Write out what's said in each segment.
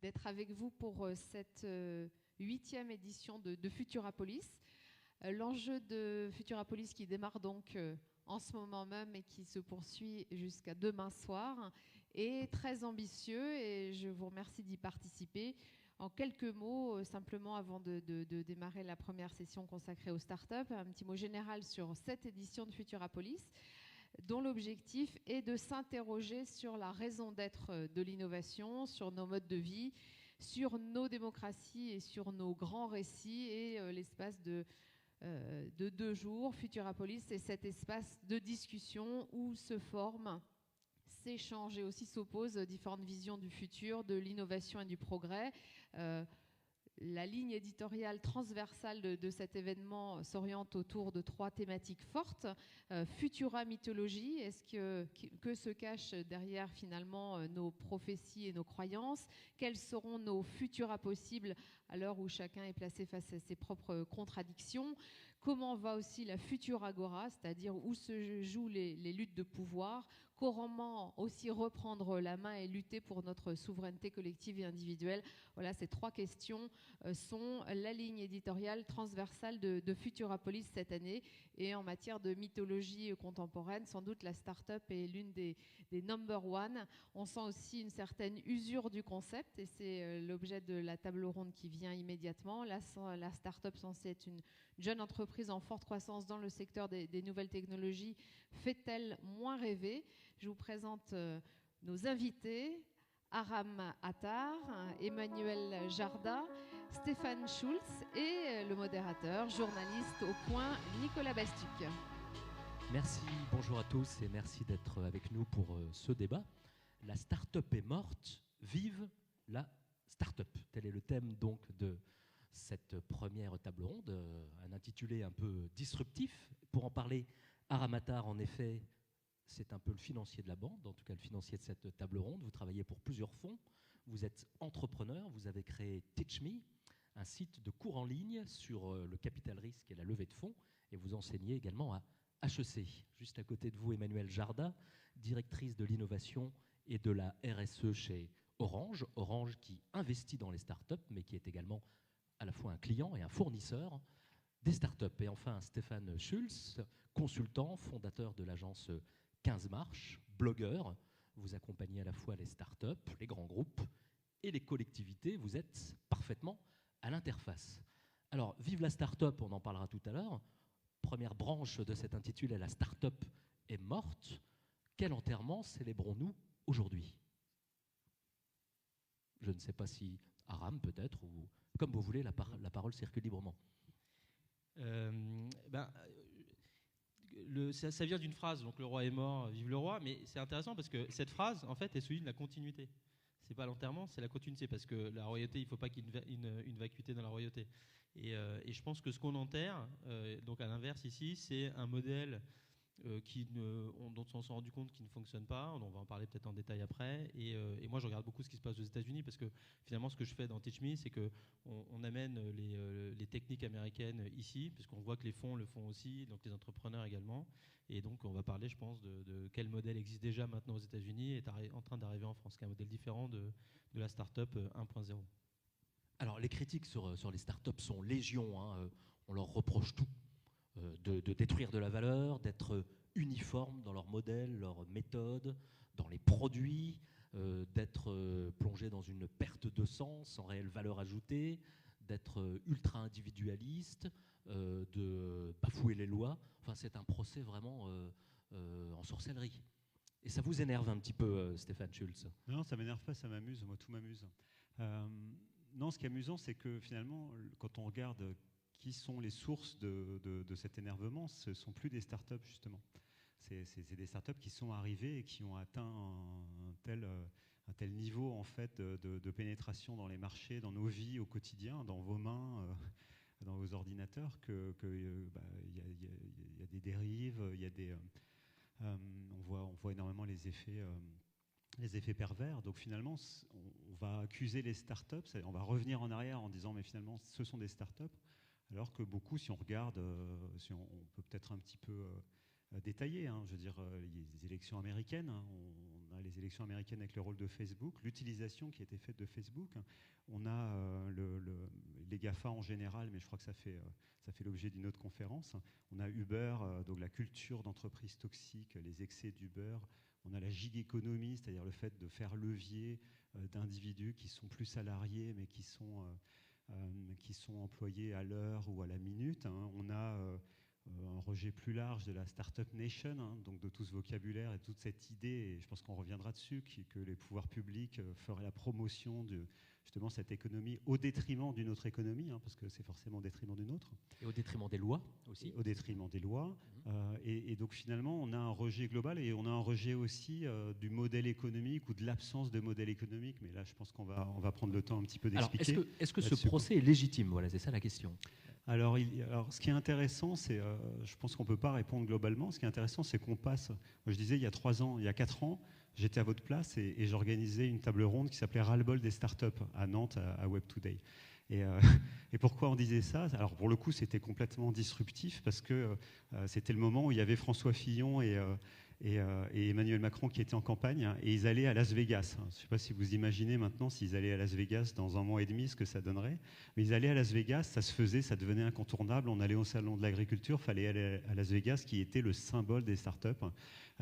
d'être avec vous pour cette 8e édition de Futurapolis. L'enjeu de Futurapolis qui démarre donc en ce moment même et qui se poursuit jusqu'à demain soir est très ambitieux et je vous remercie d'y participer. En quelques mots, simplement avant de démarrer la première session consacrée aux startups, un petit mot général sur cette édition de Futurapolis, dont l'objectif est de s'interroger sur la raison d'être de l'innovation, sur nos modes de vie, sur nos démocraties et sur nos grands récits. Et l'espace de 2 jours, Futurapolis, c'est cet espace de discussion où se forment, s'échangent et aussi s'opposent différentes visions du futur, de l'innovation et du progrès. La ligne éditoriale transversale de cet événement s'oriente autour de 3 thématiques fortes. Futura mythologie, est-ce que se cachent derrière finalement nos prophéties et nos croyances? Quels seront nos futura possibles à l'heure où chacun est placé face à ses propres contradictions? Comment va aussi la futura agora, c'est-à-dire où se jouent les luttes de pouvoir? Comment aussi reprendre la main et lutter pour notre souveraineté collective et individuelle? Voilà, ces 3 questions sont la ligne éditoriale transversale de Futurapolis cette année. Et en matière de mythologie contemporaine, sans doute la start-up est l'une des number one. On sent aussi une certaine usure du concept et c'est l'objet de la table ronde qui vient immédiatement. La start-up censée être une jeune entreprise en forte croissance dans le secteur des nouvelles technologies fait-elle moins rêver? Je vous présente nos invités. Aram Attar, Emmanuel Jarda, Stéphane Schulz et le modérateur, journaliste au Point, Nicolas Bastuc. Merci, bonjour à tous et merci d'être avec nous pour ce débat. La start-up est morte, vive la start-up. Tel est le thème donc de cette première table ronde, un intitulé un peu disruptif. Pour en parler, Aram Attar, en effet, c'est un peu le financier de la bande, en tout cas le financier de cette table ronde. Vous travaillez pour plusieurs fonds, vous êtes entrepreneur, vous avez créé TeachMe, un site de cours en ligne sur le capital risque et la levée de fonds, et vous enseignez également à HEC. Juste à côté de vous, Emmanuel Jarda, directrice de l'innovation et de la RSE chez Orange. Orange qui investit dans les startups, mais qui est également à la fois un client et un fournisseur des startups. Et enfin, Stéphane Schulz, consultant, fondateur de l'agence 15 marches, blogueur, vous accompagnez à la fois les startups, les grands groupes et les collectivités, vous êtes parfaitement à l'interface. Alors, vive la start-up, on en parlera tout à l'heure. Première branche de cet intitulé, la start-up est morte. Quel enterrement célébrons-nous aujourd'hui? Je ne sais pas si Aram peut-être, ou comme vous voulez, la parole circule librement. Ça vient d'une phrase, donc le roi est mort, vive le roi, mais c'est intéressant parce que cette phrase, en fait, elle souligne la continuité. C'est pas l'enterrement, c'est la continuité, parce que la royauté, il ne faut pas qu'il y ait une vacuité dans la royauté. Et je pense que ce qu'on enterre, donc à l'inverse ici, c'est un modèle dont on s'est rendu compte qu'il ne fonctionne pas. On va en parler peut-être en détail après. Et moi, je regarde beaucoup ce qui se passe aux États-Unis parce que finalement, ce que je fais dans TeachMe, c'est qu'on amène les techniques américaines ici, puisqu'on voit que les fonds le font aussi, donc les entrepreneurs également. Et donc, on va parler, je pense, de quel modèle existe déjà maintenant aux États-Unis et est en train d'arriver en France, qui est un modèle différent de la start-up 1.0. Alors, les critiques sur les startups sont légion. Hein. On leur reproche tout. De détruire de la valeur, d'être uniformes dans leur modèle, leur méthode, dans les produits, d'être plongés dans une perte de sens sans réelle valeur ajoutée, d'être ultra-individualiste, de bafouer les lois. Enfin, c'est un procès vraiment en sorcellerie. Et ça vous énerve un petit peu, Stéphane Schulz? Non, ça m'énerve pas, ça m'amuse. Moi, tout m'amuse. Non, ce qui est amusant, c'est que finalement, quand on regarde qui sont les sources de cet énervement, ce ne sont plus des startups, justement. C'est des startups qui sont arrivées et qui ont atteint un tel niveau en fait, de pénétration dans les marchés, dans nos vies au quotidien, dans vos mains, dans vos ordinateurs, qu'il y a des dérives, on voit énormément les effets pervers. Donc finalement, on va accuser les startups, on va revenir en arrière en disant mais finalement, ce sont des startups. Alors que beaucoup, si on regarde, on peut peut-être un petit peu détailler, hein, je veux dire, les élections américaines, hein, on les élections américaines avec le rôle de Facebook, l'utilisation qui a été faite de Facebook. On a les GAFA en général, mais je crois que ça fait l'objet d'une autre conférence. On a Uber, donc la culture d'entreprise toxique, les excès d'Uber. On a la gig économie, c'est-à-dire le fait de faire levier d'individus qui sont plus salariés, mais qui sont employés à l'heure ou à la minute. On a un rejet plus large de la Startup Nation, donc de tout ce vocabulaire et toute cette idée, et je pense qu'on reviendra dessus, que les pouvoirs publics feraient la promotion de justement cette économie au détriment d'une autre économie, parce que c'est forcément au détriment d'une autre. Et au détriment des lois aussi. Au détriment des lois. Et donc finalement, on a un rejet global et on a un rejet aussi du modèle économique ou de l'absence de modèle économique. Mais là, je pense qu'on va prendre le temps un petit peu d'expliquer. Alors, est-ce que ce procès est légitime? Voilà, c'est ça la question. Alors, ce qui est intéressant, c'est, je pense qu'on ne peut pas répondre globalement. Ce qui est intéressant, c'est qu'on passe. Moi, je disais, il y a 4 ans, j'étais à votre place et j'organisais une table ronde qui s'appelait Ras-le-bol des startups à Nantes, à Web Today. Et pourquoi on disait ça? Alors, pour le coup, c'était complètement disruptif parce que c'était le moment où il y avait François Fillon et Emmanuel Macron qui étaient en campagne et ils allaient à Las Vegas. Je ne sais pas si vous imaginez maintenant s'ils allaient à Las Vegas dans 1 mois et demi, ce que ça donnerait. Mais ils allaient à Las Vegas, ça se faisait, ça devenait incontournable. On allait au salon de l'agriculture, il fallait aller à Las Vegas qui était le symbole des startups,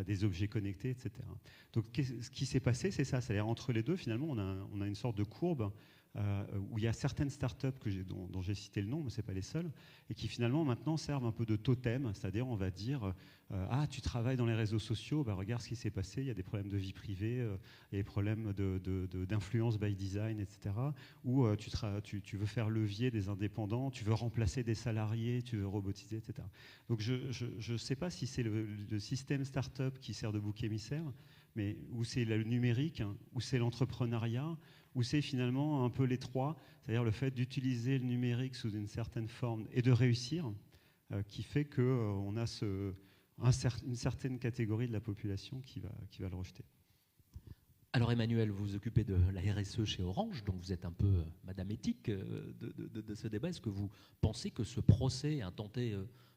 des objets connectés, etc. Donc ce qui s'est passé, c'est ça. C'est-à-dire entre les deux, finalement, on a une sorte de courbe où il y a certaines startups dont j'ai cité le nom, mais ce n'est pas les seules, et qui finalement maintenant servent un peu de totem, c'est-à-dire on va dire ah, tu travailles dans les réseaux sociaux, bah, regarde ce qui s'est passé, il y a des problèmes de vie privée, il y a des problèmes d'influence by design, etc. Ou tu veux faire levier des indépendants, tu veux remplacer des salariés, tu veux robotiser, etc. Donc je ne sais pas si c'est le système startup qui sert de bouc émissaire, mais où c'est le numérique, où c'est l'entrepreneuriat, où c'est finalement un peu les trois, c'est-à-dire le fait d'utiliser le numérique sous une certaine forme et de réussir, qui fait qu'on a une certaine catégorie de la population qui va le rejeter. Alors Emmanuel, vous vous occupez de la RSE chez Orange, donc vous êtes un peu madame éthique de ce débat. Est-ce que vous pensez que ce procès intenté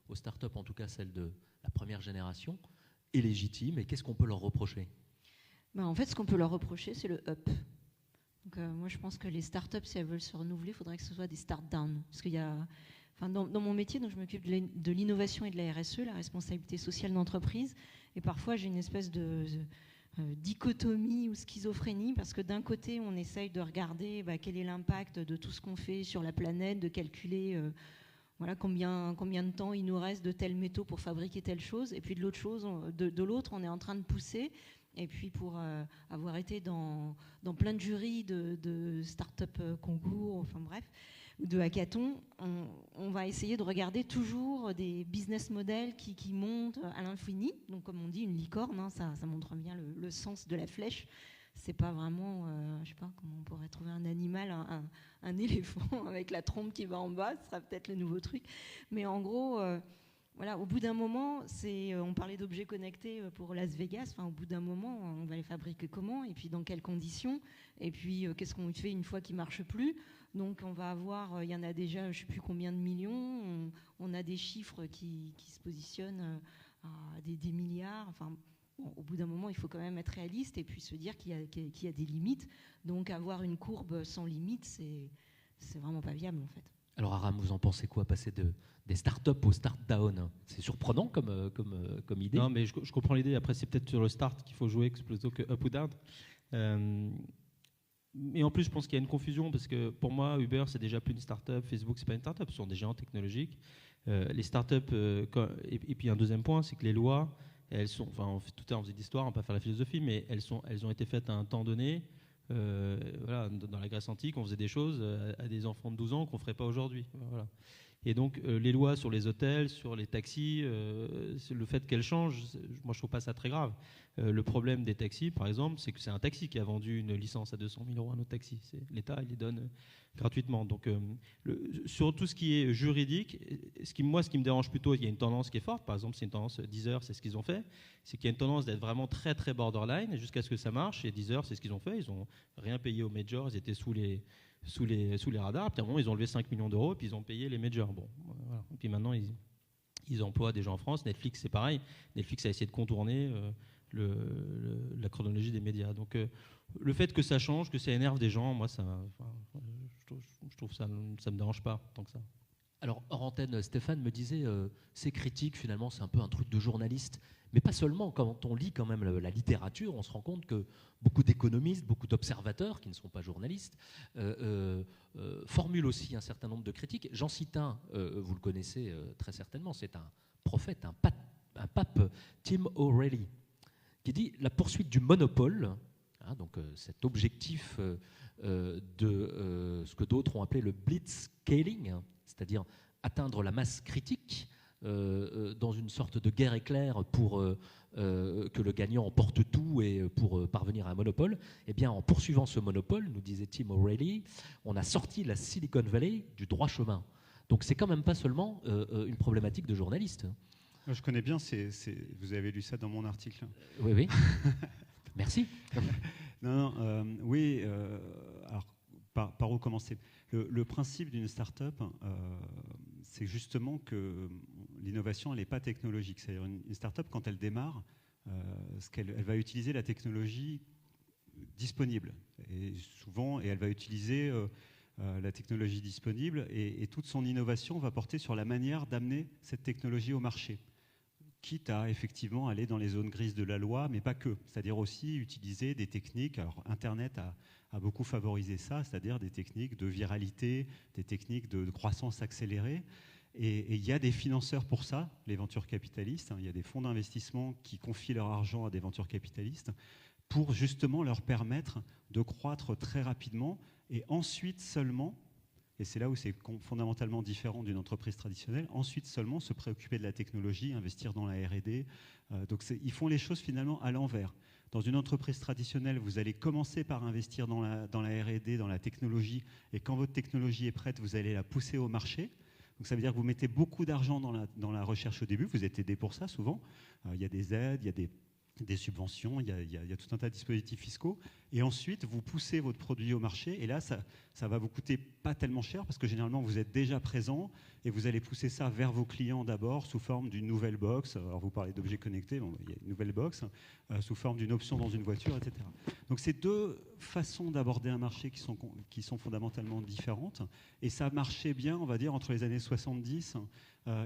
aux startups, en tout cas celle de la première génération, est légitime et qu'est-ce qu'on peut leur reprocher? En fait, ce qu'on peut leur reprocher, c'est le up. Donc, moi, je pense que les startups, si elles veulent se renouveler, il faudrait que ce soit des start-down. Parce qu'il y a, dans mon métier, donc, je m'occupe de l'innovation et de la RSE, la responsabilité sociale d'entreprise. Et parfois, j'ai une espèce de dichotomie ou schizophrénie, parce que d'un côté, on essaye de regarder quel est l'impact de tout ce qu'on fait sur la planète, de calculer combien de temps il nous reste de tels métaux pour fabriquer telle chose. Et puis de l'autre, on est en train de pousser. Et puis pour avoir été dans plein de jurys de start-up concours, enfin bref, de hackathon, on va essayer de regarder toujours des business models qui montent à l'infini. Donc comme on dit, une licorne, ça montre bien le sens de la flèche. C'est pas vraiment, je sais pas comment on pourrait trouver un animal, un éléphant avec la trompe qui va en bas, ce sera peut-être le nouveau truc. Mais en gros... Voilà, au bout d'un moment, on parlait d'objets connectés pour Las Vegas. Au bout d'un moment, on va les fabriquer comment? Et puis dans quelles conditions? Et puis qu'est-ce qu'on fait une fois qu'ils ne marchent plus? Donc on va avoir, il y en a déjà, je ne sais plus combien de millions. On a des chiffres qui se positionnent à des milliards. Enfin, au bout d'un moment, il faut quand même être réaliste et puis se dire qu'il y a des limites. Donc avoir une courbe sans limite, c'est vraiment pas viable en fait. Alors Aram, vous en pensez quoi, passer des start-up au start-down? C'est surprenant comme idée. Non, mais je comprends l'idée. Après, c'est peut-être sur le start qu'il faut jouer plutôt que up ou down. Mais en plus, je pense qu'il y a une confusion parce que pour moi, Uber, c'est déjà plus une start-up. Facebook, c'est pas une start-up. Ce sont des géants technologiques. Les start-up, et puis un deuxième point, c'est que les lois, elles sont, enfin, tout à l'heure on faisait d'histoire, on ne va pas faire la philosophie, mais elles ont été faites à un temps donné. Dans la Grèce antique, on faisait des choses à des enfants de 12 ans qu'on ne ferait pas aujourd'hui. Voilà. Et donc, les lois sur les hôtels, sur les taxis, le fait qu'elles changent, moi, je ne trouve pas ça très grave. Le problème des taxis, par exemple, c'est que c'est un taxi qui a vendu une licence à 200 000 € à notre taxi. L'État, il les donne gratuitement. Donc, sur tout ce qui est juridique, ce qui me dérange plutôt, il y a une tendance qui est forte. Par exemple, c'est une tendance, Deezer, c'est ce qu'ils ont fait. C'est qu'il y a une tendance d'être vraiment très, très borderline jusqu'à ce que ça marche. Et Deezer, c'est ce qu'ils ont fait. Ils n'ont rien payé aux majors. Ils étaient sous les radars. Puis à un moment, ils ont levé 5 millions d'euros et puis ils ont payé les majors. Bon, voilà. Et puis maintenant, ils emploient des gens en France. Netflix, c'est pareil. Netflix a essayé de contourner la chronologie des médias. Donc le fait que ça change, que ça énerve des gens, moi, je trouve ça me dérange pas tant que ça. Alors, hors antenne, Stéphane me disait, ces critiques, finalement, c'est un peu un truc de journaliste. Mais pas seulement, quand on lit quand même la littérature, on se rend compte que beaucoup d'économistes, beaucoup d'observateurs, qui ne sont pas journalistes, formulent aussi un certain nombre de critiques. J'en cite un, vous le connaissez très certainement, c'est un prophète, un pape, Tim O'Reilly, qui dit « La poursuite du monopole », donc cet objectif de ce que d'autres ont appelé le blitzscaling, c'est-à-dire atteindre la masse critique dans une sorte de guerre éclair pour que le gagnant emporte tout et pour parvenir à un monopole. Eh bien, en poursuivant ce monopole, nous disait Tim O'Reilly, on a sorti la Silicon Valley du droit chemin. Donc c'est quand même pas seulement une problématique de journaliste. Je connais bien, vous avez lu ça dans mon article. Oui, oui. Merci. Oui, alors par où commencer ? Le principe d'une start-up, c'est justement que l'innovation, elle n'est pas technologique. C'est-à-dire une start-up, quand elle démarre, elle va utiliser la technologie disponible. Et elle va utiliser la technologie disponible et toute son innovation va porter sur la manière d'amener cette technologie au marché, quitte à effectivement aller dans les zones grises de la loi, mais pas que. C'est-à-dire aussi utiliser des techniques. Alors Internet a beaucoup favorisé ça, c'est-à-dire des techniques de viralité, des techniques de croissance accélérée. Et il y a des financeurs pour ça, les ventures capitalistes. Il y a des fonds d'investissement qui confient leur argent à des ventures capitalistes pour justement leur permettre de croître très rapidement et ensuite seulement, et c'est là où c'est fondamentalement différent d'une entreprise traditionnelle, ensuite seulement se préoccuper de la technologie, investir dans la R&D. Donc ils font les choses finalement à l'envers. Dans une entreprise traditionnelle, vous allez commencer par investir dans la R&D, dans la technologie, et quand votre technologie est prête, vous allez la pousser au marché. Donc ça veut dire que vous mettez beaucoup d'argent dans la recherche au début, vous êtes aidé pour ça souvent. Il y a des aides, il y a des subventions, il y a tout un tas de dispositifs fiscaux. Et ensuite, vous poussez votre produit au marché. Et là, ça va vous coûter pas tellement cher parce que généralement, vous êtes déjà présent et vous allez pousser ça vers vos clients d'abord sous forme d'une nouvelle box. Alors, vous parlez d'objets connectés, il y a une nouvelle box, sous forme d'une option dans une voiture, etc. Donc, c'est deux façons d'aborder un marché qui sont fondamentalement différentes. Et ça marchait bien, on va dire, entre les années 70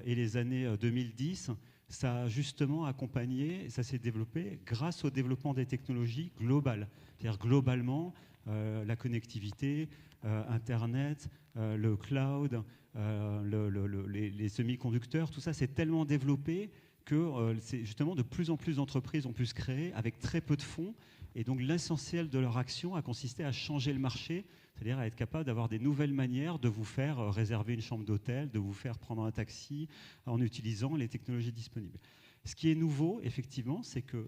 et les années 2010. Ça a justement accompagné, ça s'est développé grâce au développement des technologies globales. C'est-à-dire globalement, la connectivité, Internet, le cloud, les semi-conducteurs, tout ça s'est tellement développé que justement de plus en plus d'entreprises ont pu se créer avec très peu de fonds. Et donc l'essentiel de leur action a consisté à changer le marché, c'est-à-dire à être capable d'avoir des nouvelles manières de vous faire réserver une chambre d'hôtel, de vous faire prendre un taxi en utilisant les technologies disponibles. Ce qui est nouveau, effectivement, c'est que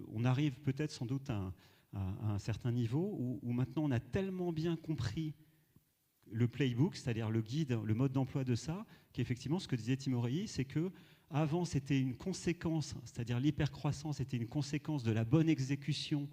on arrive peut-être sans doute à un certain niveau où maintenant on a tellement bien compris le playbook, c'est-à-dire le guide, le mode d'emploi de ça, qu'effectivement, ce que disait Tim O'Reilly, c'est que avant, c'était une conséquence, c'est-à-dire l'hypercroissance était une conséquence de la bonne exécution,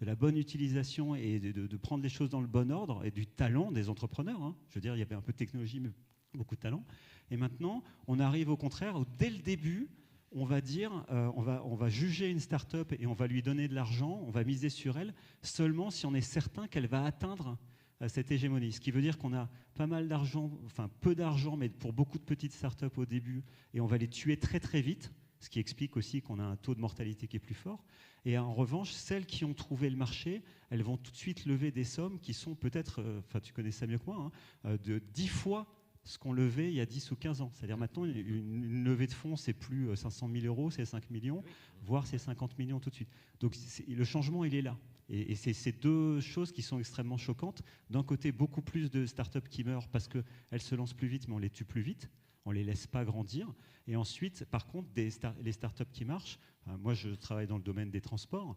de la bonne utilisation et de prendre les choses dans le bon ordre et du talent des entrepreneurs. Je veux dire, il y avait un peu de technologie, mais beaucoup de talent. Et maintenant, on arrive au contraire où dès le début, on va dire, on va juger une start-up et on va lui donner de l'argent, on va miser sur elle seulement si on est certain qu'elle va atteindre cette hégémonie. Ce qui veut dire qu'on a pas mal d'argent, enfin peu d'argent, mais pour beaucoup de petites start-up au début, et on va les tuer très très vite, ce qui explique aussi qu'on a un taux de mortalité qui est plus fort. Et en revanche, celles qui ont trouvé le marché, elles vont tout de suite lever des sommes qui sont peut-être, tu connais ça mieux que moi, de 10 fois ce qu'on levait il y a 10 ou 15 ans. C'est-à-dire maintenant, une levée de fonds, c'est plus 500 000 euros, c'est 5 millions, voire c'est 50 millions tout de suite. Donc le changement, il est là. Et c'est ces deux choses qui sont extrêmement choquantes. D'un côté, beaucoup plus de startups qui meurent parce qu'elles se lancent plus vite, mais on les tue plus vite. On ne les laisse pas grandir. Et ensuite, par contre, les startups qui marchent, moi je travaille dans le domaine des transports,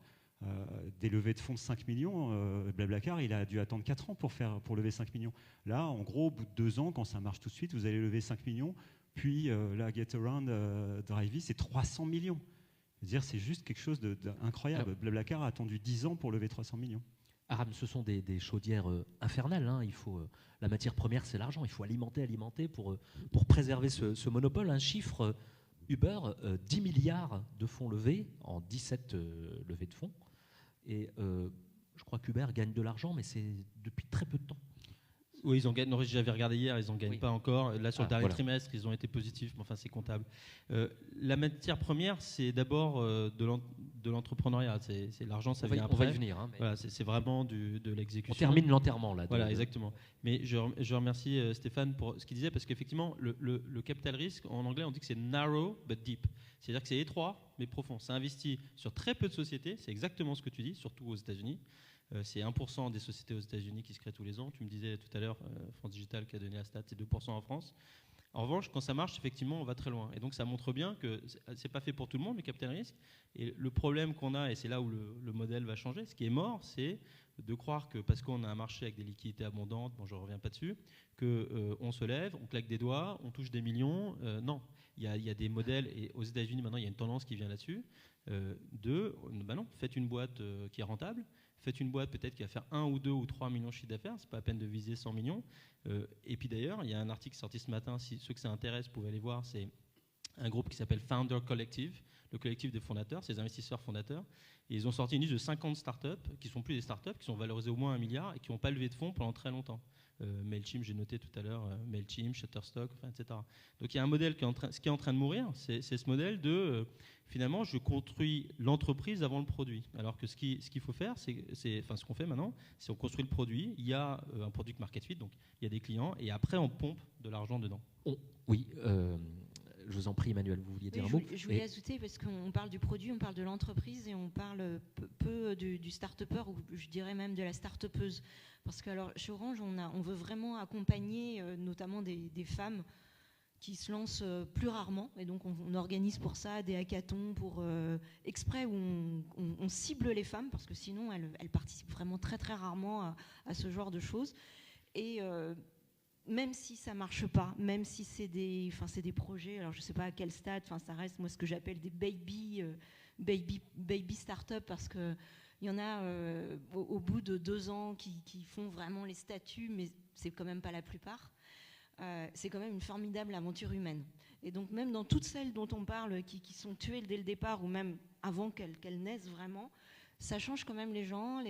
des levées de fonds de 5 millions, Blablacar, il a dû attendre 4 ans pour lever 5 millions. Là, en gros, au bout de 2 ans, quand ça marche tout de suite, vous allez lever 5 millions. Puis la Getaround, Drivey, c'est 300 millions. Dire, c'est juste quelque chose d'incroyable. Blablacar a attendu 10 ans pour lever 300 millions. Aram, ce sont des chaudières infernales. Il faut, la matière première, c'est l'argent. Il faut alimenter pour préserver ce monopole. Un chiffre Uber, 10 milliards de fonds levés en 17 levées de fonds. Et je crois qu'Uber gagne de l'argent, mais c'est depuis très peu de temps. Oui, ils ont gagné. Non, j'avais regardé hier, ils n'en gagnent pas encore. Là, sur le dernier voilà. trimestre, ils ont été positifs, mais enfin, c'est comptable. La matière première, c'est d'abord de l'entrepreneuriat. C'est l'argent, ça vient après. On va y venir. Hein, voilà, c'est vraiment de l'exécution. On termine l'enterrement là. Voilà, exactement. Mais je remercie Stéphane pour ce qu'il disait, parce qu'effectivement, le capital risque, en anglais, on dit que c'est narrow but deep. C'est-à-dire que c'est étroit mais profond. Ça investit sur très peu de sociétés. C'est exactement ce que tu dis, surtout aux États-Unis. C'est 1% des sociétés aux États-Unis qui se créent tous les ans. Tu me disais tout à l'heure, France Digital qui a donné la stat, c'est 2% en France. En revanche, quand ça marche, effectivement, on va très loin. Et donc, ça montre bien que c'est pas fait pour tout le monde, le capital risque. Et le problème qu'on a, et c'est là où le modèle va changer, ce qui est mort, c'est de croire que parce qu'on a un marché avec des liquidités abondantes, bon, je reviens pas dessus, qu'on se lève, on claque des doigts, on touche des millions. Non, il y a des modèles, et aux États-Unis, maintenant, il y a une tendance qui vient là-dessus, non, faites une boîte qui est rentable. Faites une boîte peut-être qui va faire 1 ou 2 ou 3 millions de chiffre d'affaires, c'est pas la peine de viser 100 millions. Et puis d'ailleurs, il y a un article sorti ce matin, si ceux que ça intéresse pouvaient aller voir, c'est un groupe qui s'appelle Founder Collective, le collectif des fondateurs, c'est les investisseurs fondateurs. Et ils ont sorti une liste de 50 startups qui sont plus des startups, qui sont valorisées au moins 1 milliard et qui n'ont pas levé de fonds pendant très longtemps. Mailchimp, j'ai noté tout à l'heure, Mailchimp, Shutterstock, etc. Donc il y a un modèle ce qui est en train de mourir, c'est ce modèle de finalement je construis l'entreprise avant le produit. Alors que ce qu'il faut faire, ce qu'on fait maintenant, c'est on construit le produit, il y a un product market fit, donc il y a des clients, et après on pompe de l'argent dedans. Oui. Je vous en prie, Emmanuel, vous vouliez dire un mot. Je voulais ajouter, parce qu'on parle du produit, on parle de l'entreprise et on parle peu du start-upper, ou je dirais même de la start-upeuse. Parce que alors, chez Orange, on veut vraiment accompagner notamment des femmes qui se lancent plus rarement. Et donc, on organise pour ça des hackathons exprès où on cible les femmes, parce que sinon, elles participent vraiment très, très rarement à ce genre de choses. Et même si ça marche pas, même si c'est des projets, alors je sais pas à quel stade, ça reste moi ce que j'appelle des baby start-up, parce que il y en a au bout de 2 ans qui font vraiment les statuts, mais c'est quand même pas la plupart. C'est quand même une formidable aventure humaine. Et donc même dans toutes celles dont on parle, qui sont tuées dès le départ ou même avant qu'elles naissent vraiment, ça change quand même les gens.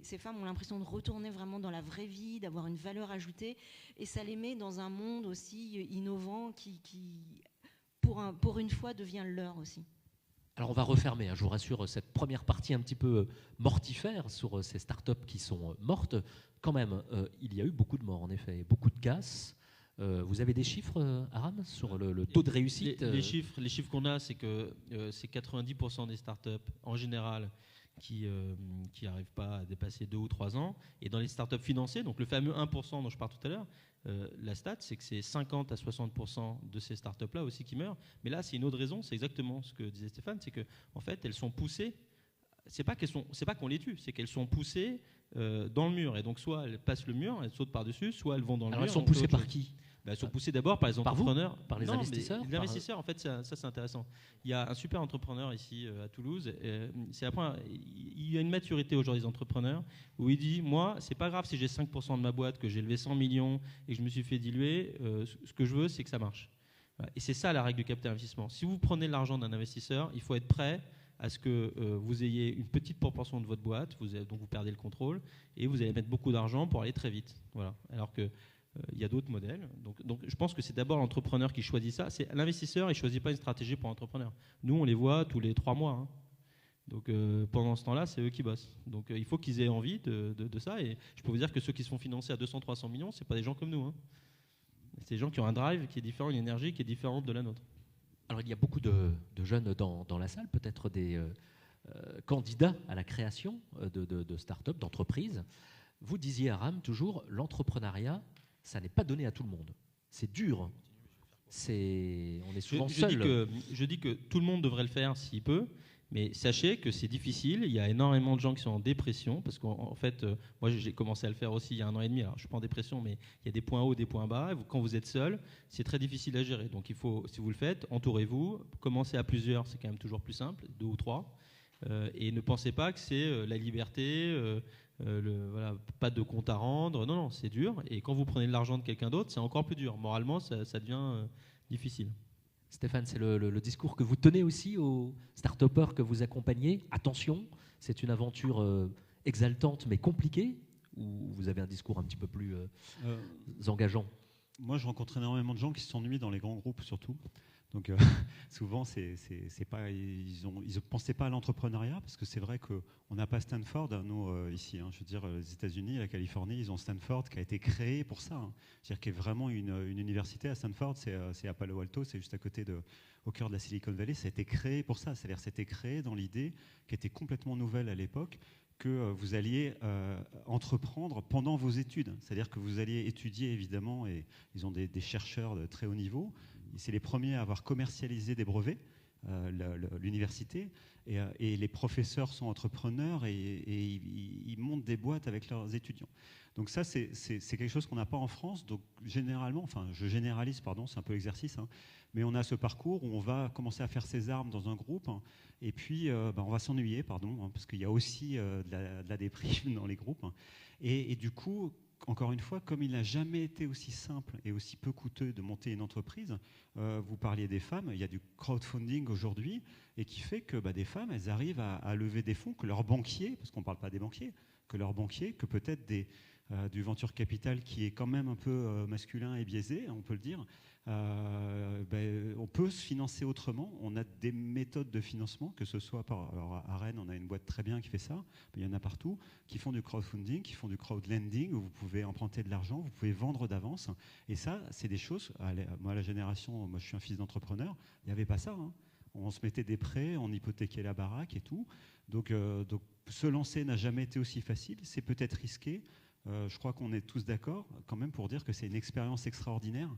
Ces femmes ont l'impression de retourner vraiment dans la vraie vie, d'avoir une valeur ajoutée, et ça les met dans un monde aussi innovant qui pour une fois, devient leur aussi. Alors on va refermer, je vous rassure, cette première partie un petit peu mortifère sur ces startups qui sont mortes. Quand même, il y a eu beaucoup de morts, en effet, beaucoup de casses. Vous avez des chiffres, Aram, sur le taux de réussite? Les chiffres qu'on a, c'est que c'est 90% des startups, en général, qui n'arrivent pas à dépasser 2 ou 3 ans. Et dans les startups financées, donc le fameux 1% dont je parle tout à l'heure, la stat, c'est que c'est 50 à 60% de ces startups-là aussi qui meurent. Mais là, c'est une autre raison, c'est exactement ce que disait Stéphane, c'est qu'en fait, elles sont poussées. C'est pas qu'on les tue, c'est qu'elles sont poussées dans le mur. Et donc, soit elles passent le mur, elles sautent par-dessus, soit elles vont dans le mur. Alors, elles sont poussées par qui? Elles sont poussées d'abord par les entrepreneurs. Par les investisseurs? Les investisseurs, en fait, ça c'est intéressant. Il y a un super entrepreneur ici à Toulouse. Il y a une maturité aujourd'hui des entrepreneurs où il dit, moi, c'est pas grave si j'ai 5% de ma boîte, que j'ai levé 100 millions et que je me suis fait diluer. Ce que je veux, c'est que ça marche. Et c'est ça la règle du capital investissement. Si vous prenez l'argent d'un investisseur, il faut être prêt à ce que vous ayez une petite proportion de votre boîte, donc vous perdez le contrôle, et vous allez mettre beaucoup d'argent pour aller très vite. Voilà. Alors que il y a d'autres modèles. Donc je pense que c'est d'abord l'entrepreneur qui choisit ça. L'investisseur, il ne choisit pas une stratégie pour l'entrepreneur. Nous, on les voit tous les 3 mois. Hein. Donc pendant ce temps-là, c'est eux qui bossent. Donc il faut qu'ils aient envie de ça. Et je peux vous dire que ceux qui se font financer à 200-300 millions, ce n'est pas des gens comme nous. Hein. C'est des gens qui ont un drive qui est différent, une énergie qui est différente de la nôtre. Alors il y a beaucoup de jeunes dans la salle, peut-être des candidats à la création de start-up, d'entreprises. Vous disiez, Aram, toujours, l'entrepreneuriat, ça n'est pas donné à tout le monde. C'est dur. On est souvent seul. Je dis que tout le monde devrait le faire s'il peut, mais sachez que c'est difficile. Il y a énormément de gens qui sont en dépression, parce qu'en fait, moi j'ai commencé à le faire aussi il y a 1 an et demi. Alors je ne suis pas en dépression, mais il y a des points hauts, des points bas. Quand vous êtes seul, c'est très difficile à gérer. Donc il faut, si vous le faites, entourez-vous. Commencez à plusieurs, c'est quand même toujours plus simple, 2 ou 3. Et ne pensez pas que c'est la liberté. Pas de compte à rendre, non, c'est dur. Et quand vous prenez de l'argent de quelqu'un d'autre, c'est encore plus dur. Moralement, ça devient difficile. Stéphane, c'est le discours que vous tenez aussi aux start-upers que vous accompagnez. Attention, c'est une aventure exaltante mais compliquée, ou vous avez un discours un petit peu plus engageant? Moi, je rencontre énormément de gens qui s'ennuient dans les grands groupes, surtout. Donc, souvent, c'est pas, ils ne pensaient pas à l'entrepreneuriat, parce que c'est vrai qu'on n'a pas Stanford, nous, ici. Je veux dire, les États-Unis, la Californie, ils ont Stanford qui a été créé pour ça. C'est-à-dire qu'il y a vraiment une université à Stanford, c'est à Palo Alto, c'est juste à côté au cœur de la Silicon Valley. Ça a été créé pour ça. C'est-à-dire c'était créé dans l'idée qui était complètement nouvelle à l'époque, que vous alliez entreprendre pendant vos études. C'est-à-dire que vous alliez étudier, évidemment, et ils ont des chercheurs de très haut niveau. C'est les premiers à avoir commercialisé des brevets, l'université, et les professeurs sont entrepreneurs et ils montent des boîtes avec leurs étudiants. Donc ça, c'est quelque chose qu'on n'a pas en France. Donc généralement, enfin je généralise, pardon, c'est un peu l'exercice, mais on a ce parcours où on va commencer à faire ses armes dans un groupe, et puis on va s'ennuyer, parce qu'il y a aussi de la déprime dans les groupes. Et du coup, encore une fois, comme il n'a jamais été aussi simple et aussi peu coûteux de monter une entreprise, vous parliez des femmes, il y a du crowdfunding aujourd'hui, et qui fait que des femmes, elles arrivent à lever des fonds que leurs banquiers, parce qu'on ne parle pas des banquiers, que peut-être du venture capital qui est quand même un peu masculin et biaisé, on peut le dire, on peut se financer autrement. On a des méthodes de financement, que ce soit alors à Rennes, on a une boîte très bien qui fait ça, mais il y en a partout, qui font du crowdfunding, qui font du crowdlending, où vous pouvez emprunter de l'argent, vous pouvez vendre d'avance. Et ça, c'est des choses, moi, la génération, moi je suis un fils d'entrepreneur, il n'y avait pas ça. On se mettait des prêts, on hypothéquait la baraque et tout. Donc se lancer n'a jamais été aussi facile, c'est peut-être risqué. Je crois qu'on est tous d'accord quand même pour dire que c'est une expérience extraordinaire,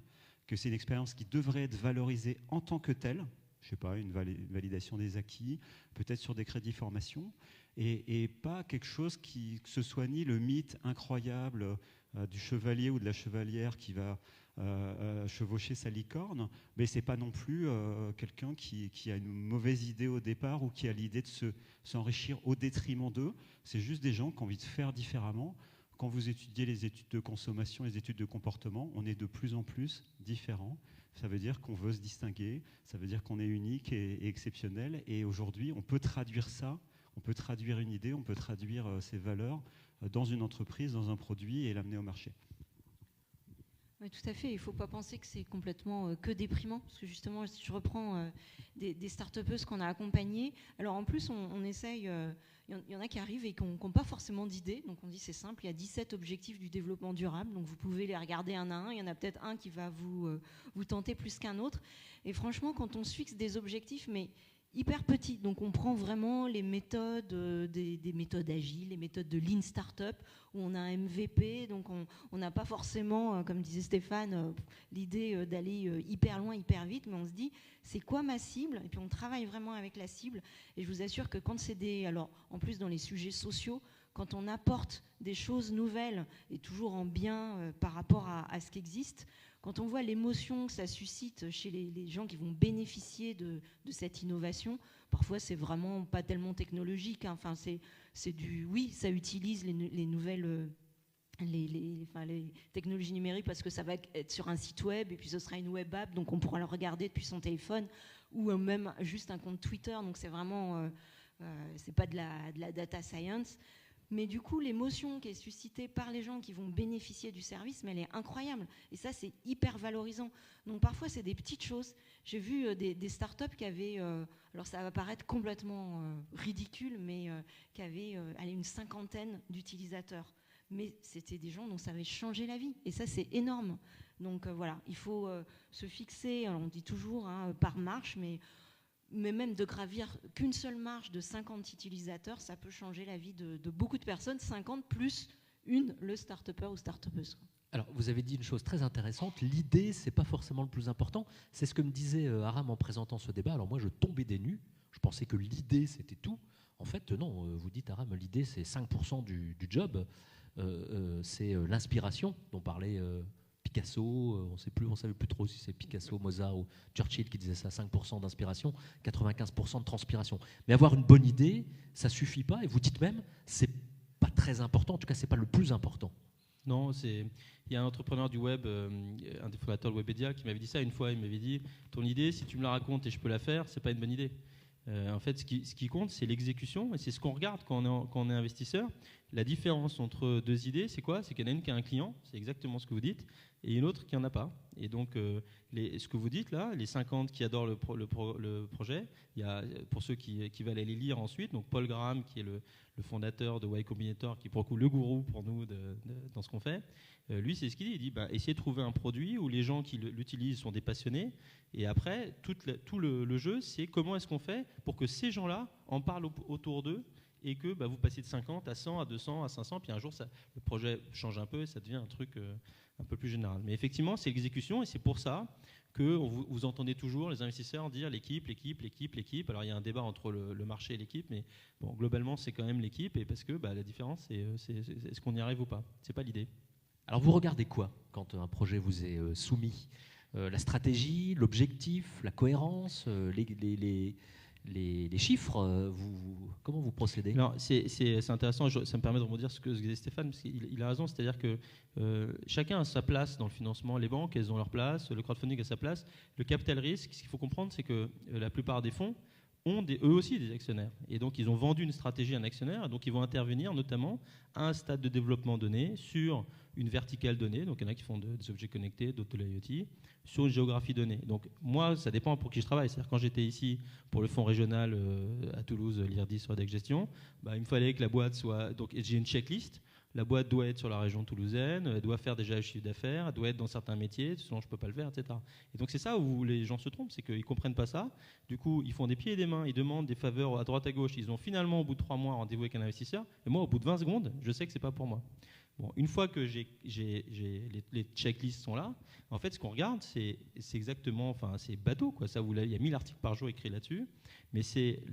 que c'est une expérience qui devrait être valorisée en tant que telle, je ne sais pas, une validation des acquis, peut-être sur des crédits formation, et pas quelque chose que ce soit ni le mythe incroyable du chevalier ou de la chevalière qui va chevaucher sa licorne, mais ce n'est pas non plus quelqu'un qui a une mauvaise idée au départ ou qui a l'idée de s'enrichir au détriment d'eux. C'est juste des gens qui ont envie de faire différemment. Quand vous étudiez les études de consommation, les études de comportement, on est de plus en plus différents. Ça veut dire qu'on veut se distinguer, ça veut dire qu'on est unique et exceptionnel. Et aujourd'hui, on peut traduire ça, on peut traduire une idée, on peut traduire ses valeurs dans une entreprise, dans un produit et l'amener au marché. Oui, tout à fait. Il ne faut pas penser que c'est complètement que déprimant, parce que justement, si je reprends des start-upeuses qu'on a accompagnées, alors en plus, on essaye... Il y en a qui arrivent et qui n'ont pas forcément d'idées. Donc on dit c'est simple, il y a 17 objectifs du développement durable. Donc vous pouvez les regarder un à un. Il y en a peut-être un qui va vous tenter plus qu'un autre. Et franchement, quand on se fixe des objectifs, mais hyper petits, donc on prend vraiment les méthodes, des méthodes agiles, les méthodes de Lean Startup, où on a un MVP. Donc on n'a pas forcément, comme disait Stéphane, l'idée d'aller hyper loin, hyper vite, mais on se dit c'est quoi ma cible? Et puis on travaille vraiment avec la cible. Et je vous assure que quand c'est alors en plus dans les sujets sociaux, quand on apporte des choses nouvelles et toujours en bien par rapport à ce qui existe, quand on voit l'émotion que ça suscite chez les gens qui vont bénéficier de cette innovation, parfois c'est vraiment pas tellement technologique. Enfin, c'est oui, ça utilise les nouvelles les technologies numériques parce que ça va être sur un site web et puis ce sera une web app, donc on pourra le regarder depuis son téléphone ou même juste un compte Twitter. Donc c'est vraiment, c'est pas de la data science. Mais du coup, l'émotion qui est suscitée par les gens qui vont bénéficier du service, mais elle est incroyable. Et ça, c'est hyper valorisant. Donc parfois, c'est des petites choses. J'ai vu des startups qui avaient, alors ça va paraître complètement ridicule, mais qui avaient une 50aine d'utilisateurs. Mais c'était des gens dont ça avait changé la vie. Et ça, c'est énorme. Donc voilà, il faut se fixer, alors on dit toujours par marche, mais même de gravir qu'une seule marche de 50 utilisateurs, ça peut changer la vie de beaucoup de personnes, 50 plus le start-upper ou start-upeuse. Alors, vous avez dit une chose très intéressante, l'idée, c'est pas forcément le plus important. C'est ce que me disait Aram en présentant ce débat. Alors moi, je tombais des nues, je pensais que l'idée, c'était tout. En fait, non, vous dites, Aram, l'idée, c'est 5% du job. C'est l'inspiration dont parlait Picasso, on ne savait plus trop si c'est Picasso, Mozart ou Churchill qui disait ça, 5% d'inspiration, 95% de transpiration. Mais avoir une bonne idée, ça ne suffit pas, et vous dites même, c'est pas très important, en tout cas, c'est pas le plus important. Non, il y a un entrepreneur du web, un des fondateurs de Webedia, qui m'avait dit ça une fois. Il m'avait dit, ton idée, si tu me la racontes et je peux la faire, c'est pas une bonne idée. En fait, ce qui compte, c'est l'exécution, et c'est ce qu'on regarde quand on est investisseur. La différence entre deux idées, c'est quoi? C'est qu'il y en a une qui a un client, c'est exactement ce que vous dites, et une autre qui n'en a pas. Et donc, ce que vous dites là, les 50 qui adorent le projet, il y a, pour ceux qui veulent aller lire ensuite, donc Paul Graham, qui est le fondateur de Y Combinator, qui est pour le coup le gourou pour nous dans ce qu'on fait, lui, c'est ce qu'il dit. Il dit, essayez de trouver un produit où les gens qui l'utilisent sont des passionnés, et après, tout le jeu, c'est comment est-ce qu'on fait pour que ces gens-là en parlent autour d'eux, et que vous passez de 50 à 100, à 200, à 500, puis un jour, le projet change un peu et ça devient un truc un peu plus général. Mais effectivement, c'est l'exécution, et c'est pour ça que vous entendez toujours les investisseurs dire l'équipe. Alors il y a un débat entre le marché et l'équipe, mais bon, globalement, c'est quand même l'équipe, et parce que la différence, c'est est-ce qu'on y arrive ou pas. C'est pas l'idée. Alors vous regardez quoi quand un projet vous est soumis? La stratégie, l'objectif, la cohérence, les chiffres, comment vous procédez? Non, c'est intéressant, ça me permet de rebondir sur ce que disait Stéphane, parce qu'il a raison, c'est-à-dire que chacun a sa place dans le financement. Les banques, elles ont leur place, le crowdfunding a sa place. Le capital risque, ce qu'il faut comprendre, c'est que la plupart des fonds ont eux aussi des actionnaires. Et donc, ils ont vendu une stratégie à un actionnaire, et donc ils vont intervenir notamment à un stade de développement donné sur une verticale donnée, donc il y en a qui font des objets connectés, d'autres de l'IoT, sur une géographie donnée. Donc moi, ça dépend pour qui je travaille. C'est-à-dire quand j'étais ici pour le fonds régional à Toulouse, l'IRDI sur Deck Gestion, il me fallait que la boîte soit... Donc j'ai une checklist. La boîte doit être sur la région toulousaine, elle doit faire déjà le chiffre d'affaires, elle doit être dans certains métiers, sinon je ne peux pas le faire, etc. Et donc c'est ça où les gens se trompent, c'est qu'ils ne comprennent pas ça. Du coup, ils font des pieds et des mains, ils demandent des faveurs à droite à gauche. Ils ont finalement, au bout de 3 mois, rendez-vous avec un investisseur. Et moi, au bout de 20 secondes, je sais que ce n'est pas pour moi. Bon, une fois que les checklists sont là, en fait, ce qu'on regarde, c'est exactement, c'est bateau, quoi. Ça, il y a 1000 articles par jour écrits là-dessus, mais c'est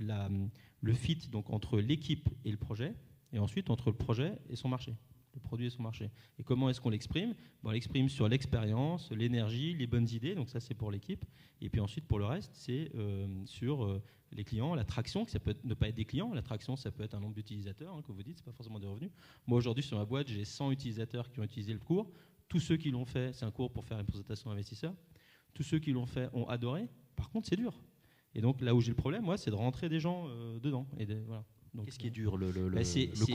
le fit donc entre l'équipe et le projet, et ensuite entre le projet et son marché, le produit et son marché. Et comment est-ce qu'on l'exprime? On l'exprime sur l'expérience, l'énergie, les bonnes idées, donc ça c'est pour l'équipe, et puis ensuite pour le reste, c'est sur les clients, l'attraction, que ça peut ne pas être des clients, l'attraction ça peut être un nombre d'utilisateurs, que vous dites, c'est pas forcément des revenus. Moi aujourd'hui sur ma boîte, j'ai 100 utilisateurs qui ont utilisé le cours. Tous ceux qui l'ont fait, c'est un cours pour faire une présentation investisseur. Tous ceux qui l'ont fait ont adoré. Par contre, c'est dur. Et donc là où j'ai le problème, moi, c'est de rentrer des gens dedans. Voilà. Qu'est-ce qui est dur, le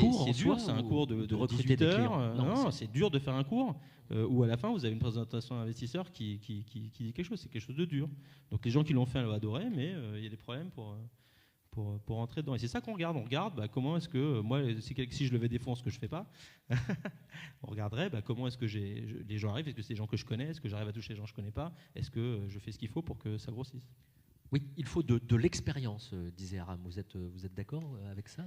cours en soi, c'est un cours de recruter des clients. Non, c'est dur de faire un cours où à la fin vous avez une présentation investisseur qui dit quelque chose. C'est quelque chose de dur. Donc les gens qui l'ont fait l'ont adoré, mais il y a des problèmes pour rentrer dedans. Et c'est ça qu'on regarde. On regarde comment est-ce que moi, si je levais des fonds, ce que je fais pas, on regarderait comment est-ce que les gens arrivent. Est-ce que c'est des gens que je connais? Est-ce que j'arrive à toucher les gens que je connais pas? Est-ce que je fais ce qu'il faut pour que ça grossisse? Oui, il faut de l'expérience, disait Aram. Vous êtes d'accord avec ça?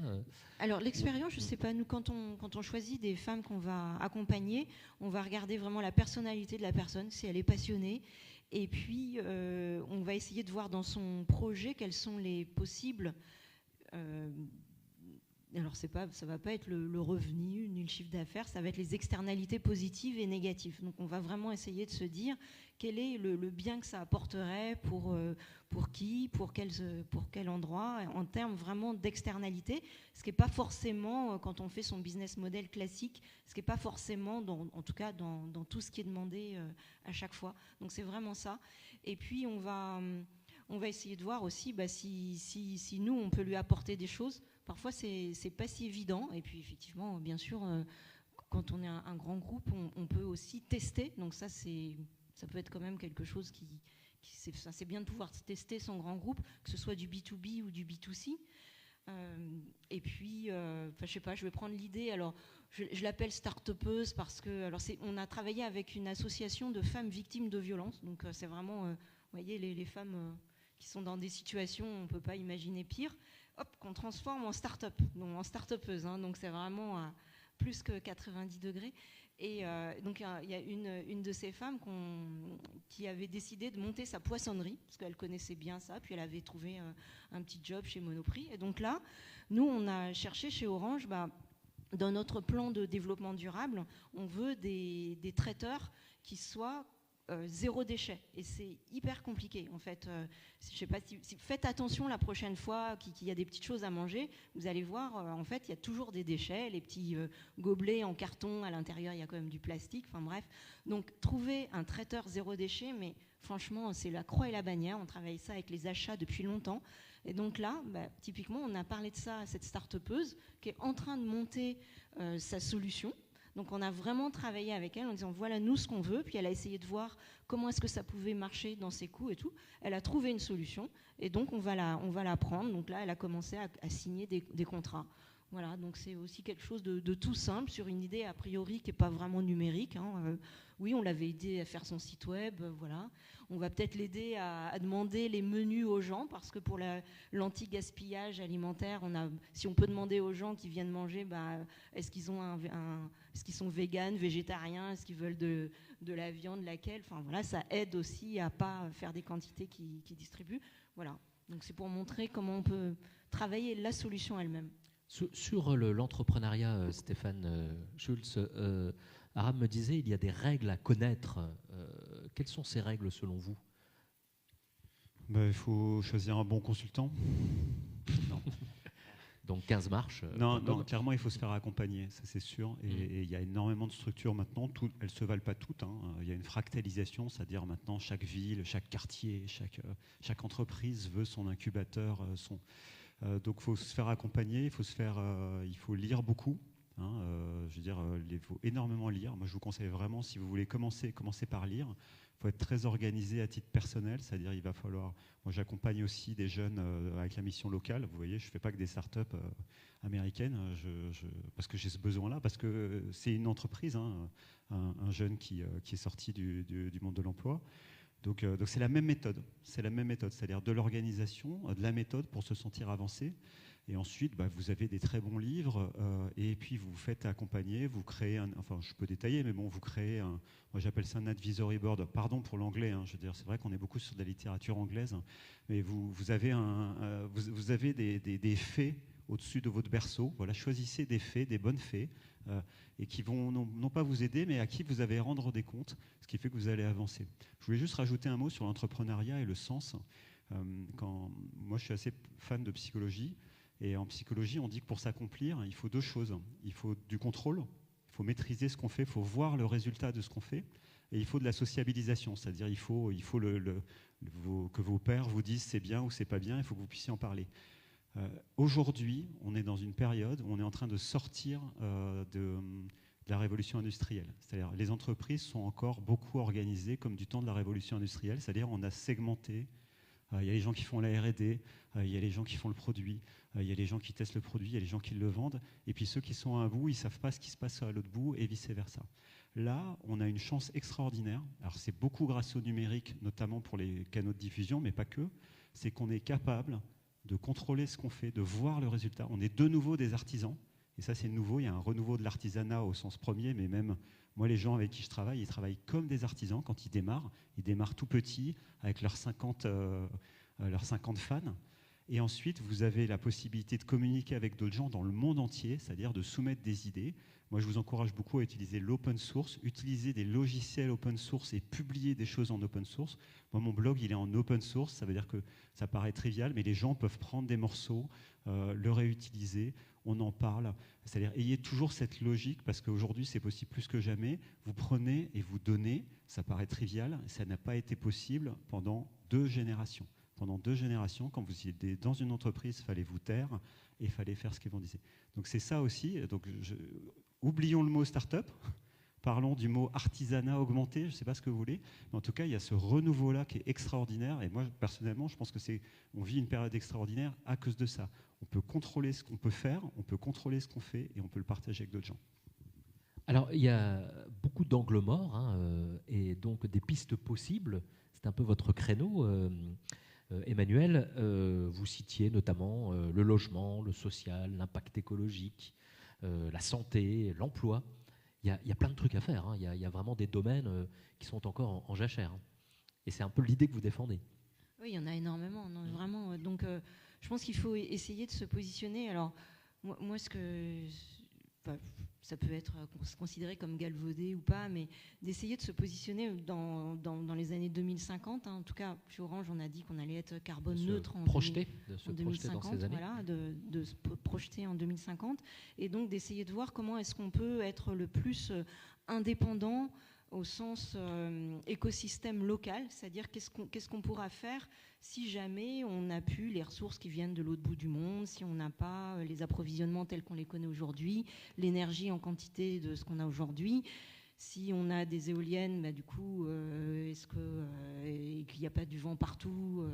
Alors l'expérience, je ne sais pas, nous quand on choisit des femmes qu'on va accompagner, on va regarder vraiment la personnalité de la personne, si elle est passionnée, et puis on va essayer de voir dans son projet quels sont les possibles... alors ça ne va pas être le revenu ni le chiffre d'affaires, ça va être les externalités positives et négatives. Donc on va vraiment essayer de se dire quel est le bien que ça apporterait pour qui, pour quel endroit, en termes vraiment d'externalité, ce qui n'est pas forcément, quand on fait son business model classique, ce qui n'est pas forcément, en tout cas dans tout ce qui est demandé à chaque fois. Donc c'est vraiment ça. Et puis on va essayer de voir aussi si nous, on peut lui apporter des choses. Parfois, c'est pas si évident. Et puis, effectivement, bien sûr, quand on est un grand groupe, on peut aussi tester. Donc ça peut être quand même quelque chose c'est bien de pouvoir tester son grand groupe, que ce soit du B2B ou du B2C. Et puis, je sais pas, je vais prendre l'idée. Alors, je l'appelle start-upeuse parce que, on a travaillé avec une association de femmes victimes de violences. Donc, c'est vraiment, vous voyez, les femmes qui sont dans des situations, on ne peut pas imaginer pire. Hop, qu'on transforme en start-up, donc en start-upeuse. Donc c'est vraiment à plus que 90 degrés. Et donc il y a une de ces femmes qui avait décidé de monter sa poissonnerie, parce qu'elle connaissait bien ça, puis elle avait trouvé un petit job chez Monoprix. Et donc là, nous, on a cherché chez Orange, dans notre plan de développement durable, on veut des traiteurs qui soient zéro déchet. Et c'est hyper compliqué, en fait. Je sais pas si faites attention la prochaine fois qu'il y a des petites choses à manger, vous allez voir, en fait, il y a toujours des déchets, les petits gobelets en carton, à l'intérieur, il y a quand même du plastique, enfin bref. Donc, trouver un traiteur zéro déchet, mais franchement, c'est la croix et la bannière. On travaille ça avec les achats depuis longtemps. Et donc là, typiquement, on a parlé de ça à cette start-upeuse qui est en train de monter sa solution. Donc on a vraiment travaillé avec elle en disant voilà nous ce qu'on veut, puis elle a essayé de voir comment est-ce que ça pouvait marcher dans ses coûts et tout. Elle a trouvé une solution et donc on va la prendre. Donc là elle a commencé à signer des contrats. Voilà, donc c'est aussi quelque chose de tout simple sur une idée a priori qui n'est pas vraiment numérique. Oui, on l'avait aidé à faire son site web, voilà. On va peut-être l'aider à demander les menus aux gens, parce que pour l'anti-gaspillage alimentaire, si on peut demander aux gens qui viennent manger, est-ce qu'ils sont véganes, végétariens, est-ce qu'ils veulent de la viande, laquelle, enfin voilà, ça aide aussi à pas faire des quantités qui distribuent. Voilà, donc c'est pour montrer comment on peut travailler la solution elle-même. Sur l'entrepreneuriat, Stéphane Schulz, Aram me disait il y a des règles à connaître. Quelles sont ces règles selon vous ? Il faut choisir un bon consultant. Non. Donc 15 marches. Non, clairement, il faut se faire accompagner, ça c'est sûr. Et il y a énormément de structures maintenant. Elles ne se valent pas toutes. Il y a une fractalisation, c'est-à-dire maintenant chaque ville, chaque quartier, chaque entreprise veut son incubateur. Donc il faut se faire accompagner, il faut lire beaucoup. Il faut énormément lire. Moi, je vous conseille vraiment, si vous voulez commencer par lire. Il faut être très organisé à titre personnel, c'est-à-dire il va falloir... Moi, j'accompagne aussi des jeunes avec la mission locale. Vous voyez, je ne fais pas que des startups américaines, parce que j'ai ce besoin-là, parce que c'est une entreprise, un jeune qui est sorti du monde de l'emploi. Donc c'est la même méthode, c'est-à-dire de l'organisation, de la méthode pour se sentir avancé. Et ensuite, vous avez des très bons livres, et puis vous vous faites accompagner, vous créez je peux détailler, mais bon, vous créez moi j'appelle ça un advisory board, pardon pour l'anglais, je veux dire, c'est vrai qu'on est beaucoup sur de la littérature anglaise, mais vous avez des faits au-dessus de votre berceau, voilà, choisissez des faits, des bonnes faits, et qui vont non pas vous aider, mais à qui vous allez rendre des comptes, ce qui fait que vous allez avancer. Je voulais juste rajouter un mot sur l'entrepreneuriat et le sens. Moi, je suis assez fan de psychologie, et en psychologie, on dit que pour s'accomplir, il faut deux choses. Il faut du contrôle, il faut maîtriser ce qu'on fait, il faut voir le résultat de ce qu'on fait, et il faut de la sociabilisation, c'est-à-dire il faut que vos pairs vous disent c'est bien ou c'est pas bien, il faut que vous puissiez en parler. Aujourd'hui, on est dans une période où on est en train de sortir de la révolution industrielle. C'est-à-dire les entreprises sont encore beaucoup organisées comme du temps de la révolution industrielle, c'est-à-dire on a segmenté. Il y a les gens qui font la R&D, il y a les gens qui font le produit, il y a les gens qui testent le produit, il y a les gens qui le vendent, et puis ceux qui sont à un bout, ils ne savent pas ce qui se passe à l'autre bout, et vice-versa. Là, on a une chance extraordinaire. Alors c'est beaucoup grâce au numérique, notamment pour les canaux de diffusion, mais pas que. C'est qu'on est capable de contrôler ce qu'on fait, de voir le résultat. On est de nouveau des artisans, et ça c'est nouveau, il y a un renouveau de l'artisanat au sens premier, mais même moi les gens avec qui je travaille, ils travaillent comme des artisans quand ils démarrent tout petits, avec leurs 50 fans, et ensuite vous avez la possibilité de communiquer avec d'autres gens dans le monde entier, c'est-à-dire de soumettre des idées. Moi je vous encourage beaucoup à utiliser l'open source, utiliser des logiciels open source et publier des choses en open source. Moi mon blog il est en open source, ça veut dire que ça paraît trivial, mais les gens peuvent prendre des morceaux, le réutiliser, on en parle. C'est-à-dire ayez toujours cette logique, parce qu'aujourd'hui c'est possible plus que jamais, vous prenez et vous donnez, ça paraît trivial, ça n'a pas été possible pendant 2 générations. Pendant 2 générations, quand vous étiez dans une entreprise, il fallait vous taire et il fallait faire ce qu'ils vous disaient. Donc c'est ça aussi. Donc oublions le mot start-up, parlons du mot artisanat augmenté, je ne sais pas ce que vous voulez, mais en tout cas, il y a ce renouveau-là qui est extraordinaire. Et moi, personnellement, je pense qu'on vit une période extraordinaire à cause de ça. On peut contrôler ce qu'on peut faire, on peut contrôler ce qu'on fait et on peut le partager avec d'autres gens. Alors, il y a beaucoup d'angles morts et donc des pistes possibles. C'est un peu votre créneau. Emmanuel, vous citiez notamment le logement, le social, l'impact écologique, la santé, l'emploi. Il y a plein de trucs à faire. Il y a vraiment des domaines qui sont encore en jachère. Et c'est un peu l'idée que vous défendez. Oui, il y en a énormément, non, vraiment. Donc, je pense qu'il faut essayer de se positionner. Alors, moi ce ça peut être considéré comme galvaudé ou pas, mais d'essayer de se positionner dans les années 2050. En tout cas, chez Orange, on a dit qu'on allait être carbone neutre en 2050, dans ces années. voilà, de se projeter en 2050, et donc d'essayer de voir comment est-ce qu'on peut être le plus indépendant au sens écosystème local, c'est-à-dire qu'est-ce qu'on pourra faire si jamais on n'a plus les ressources qui viennent de l'autre bout du monde, si on n'a pas les approvisionnements tels qu'on les connaît aujourd'hui, l'énergie en quantité de ce qu'on a aujourd'hui. Si on a des éoliennes, bah, du coup, est-ce qu'il n'y a pas du vent partout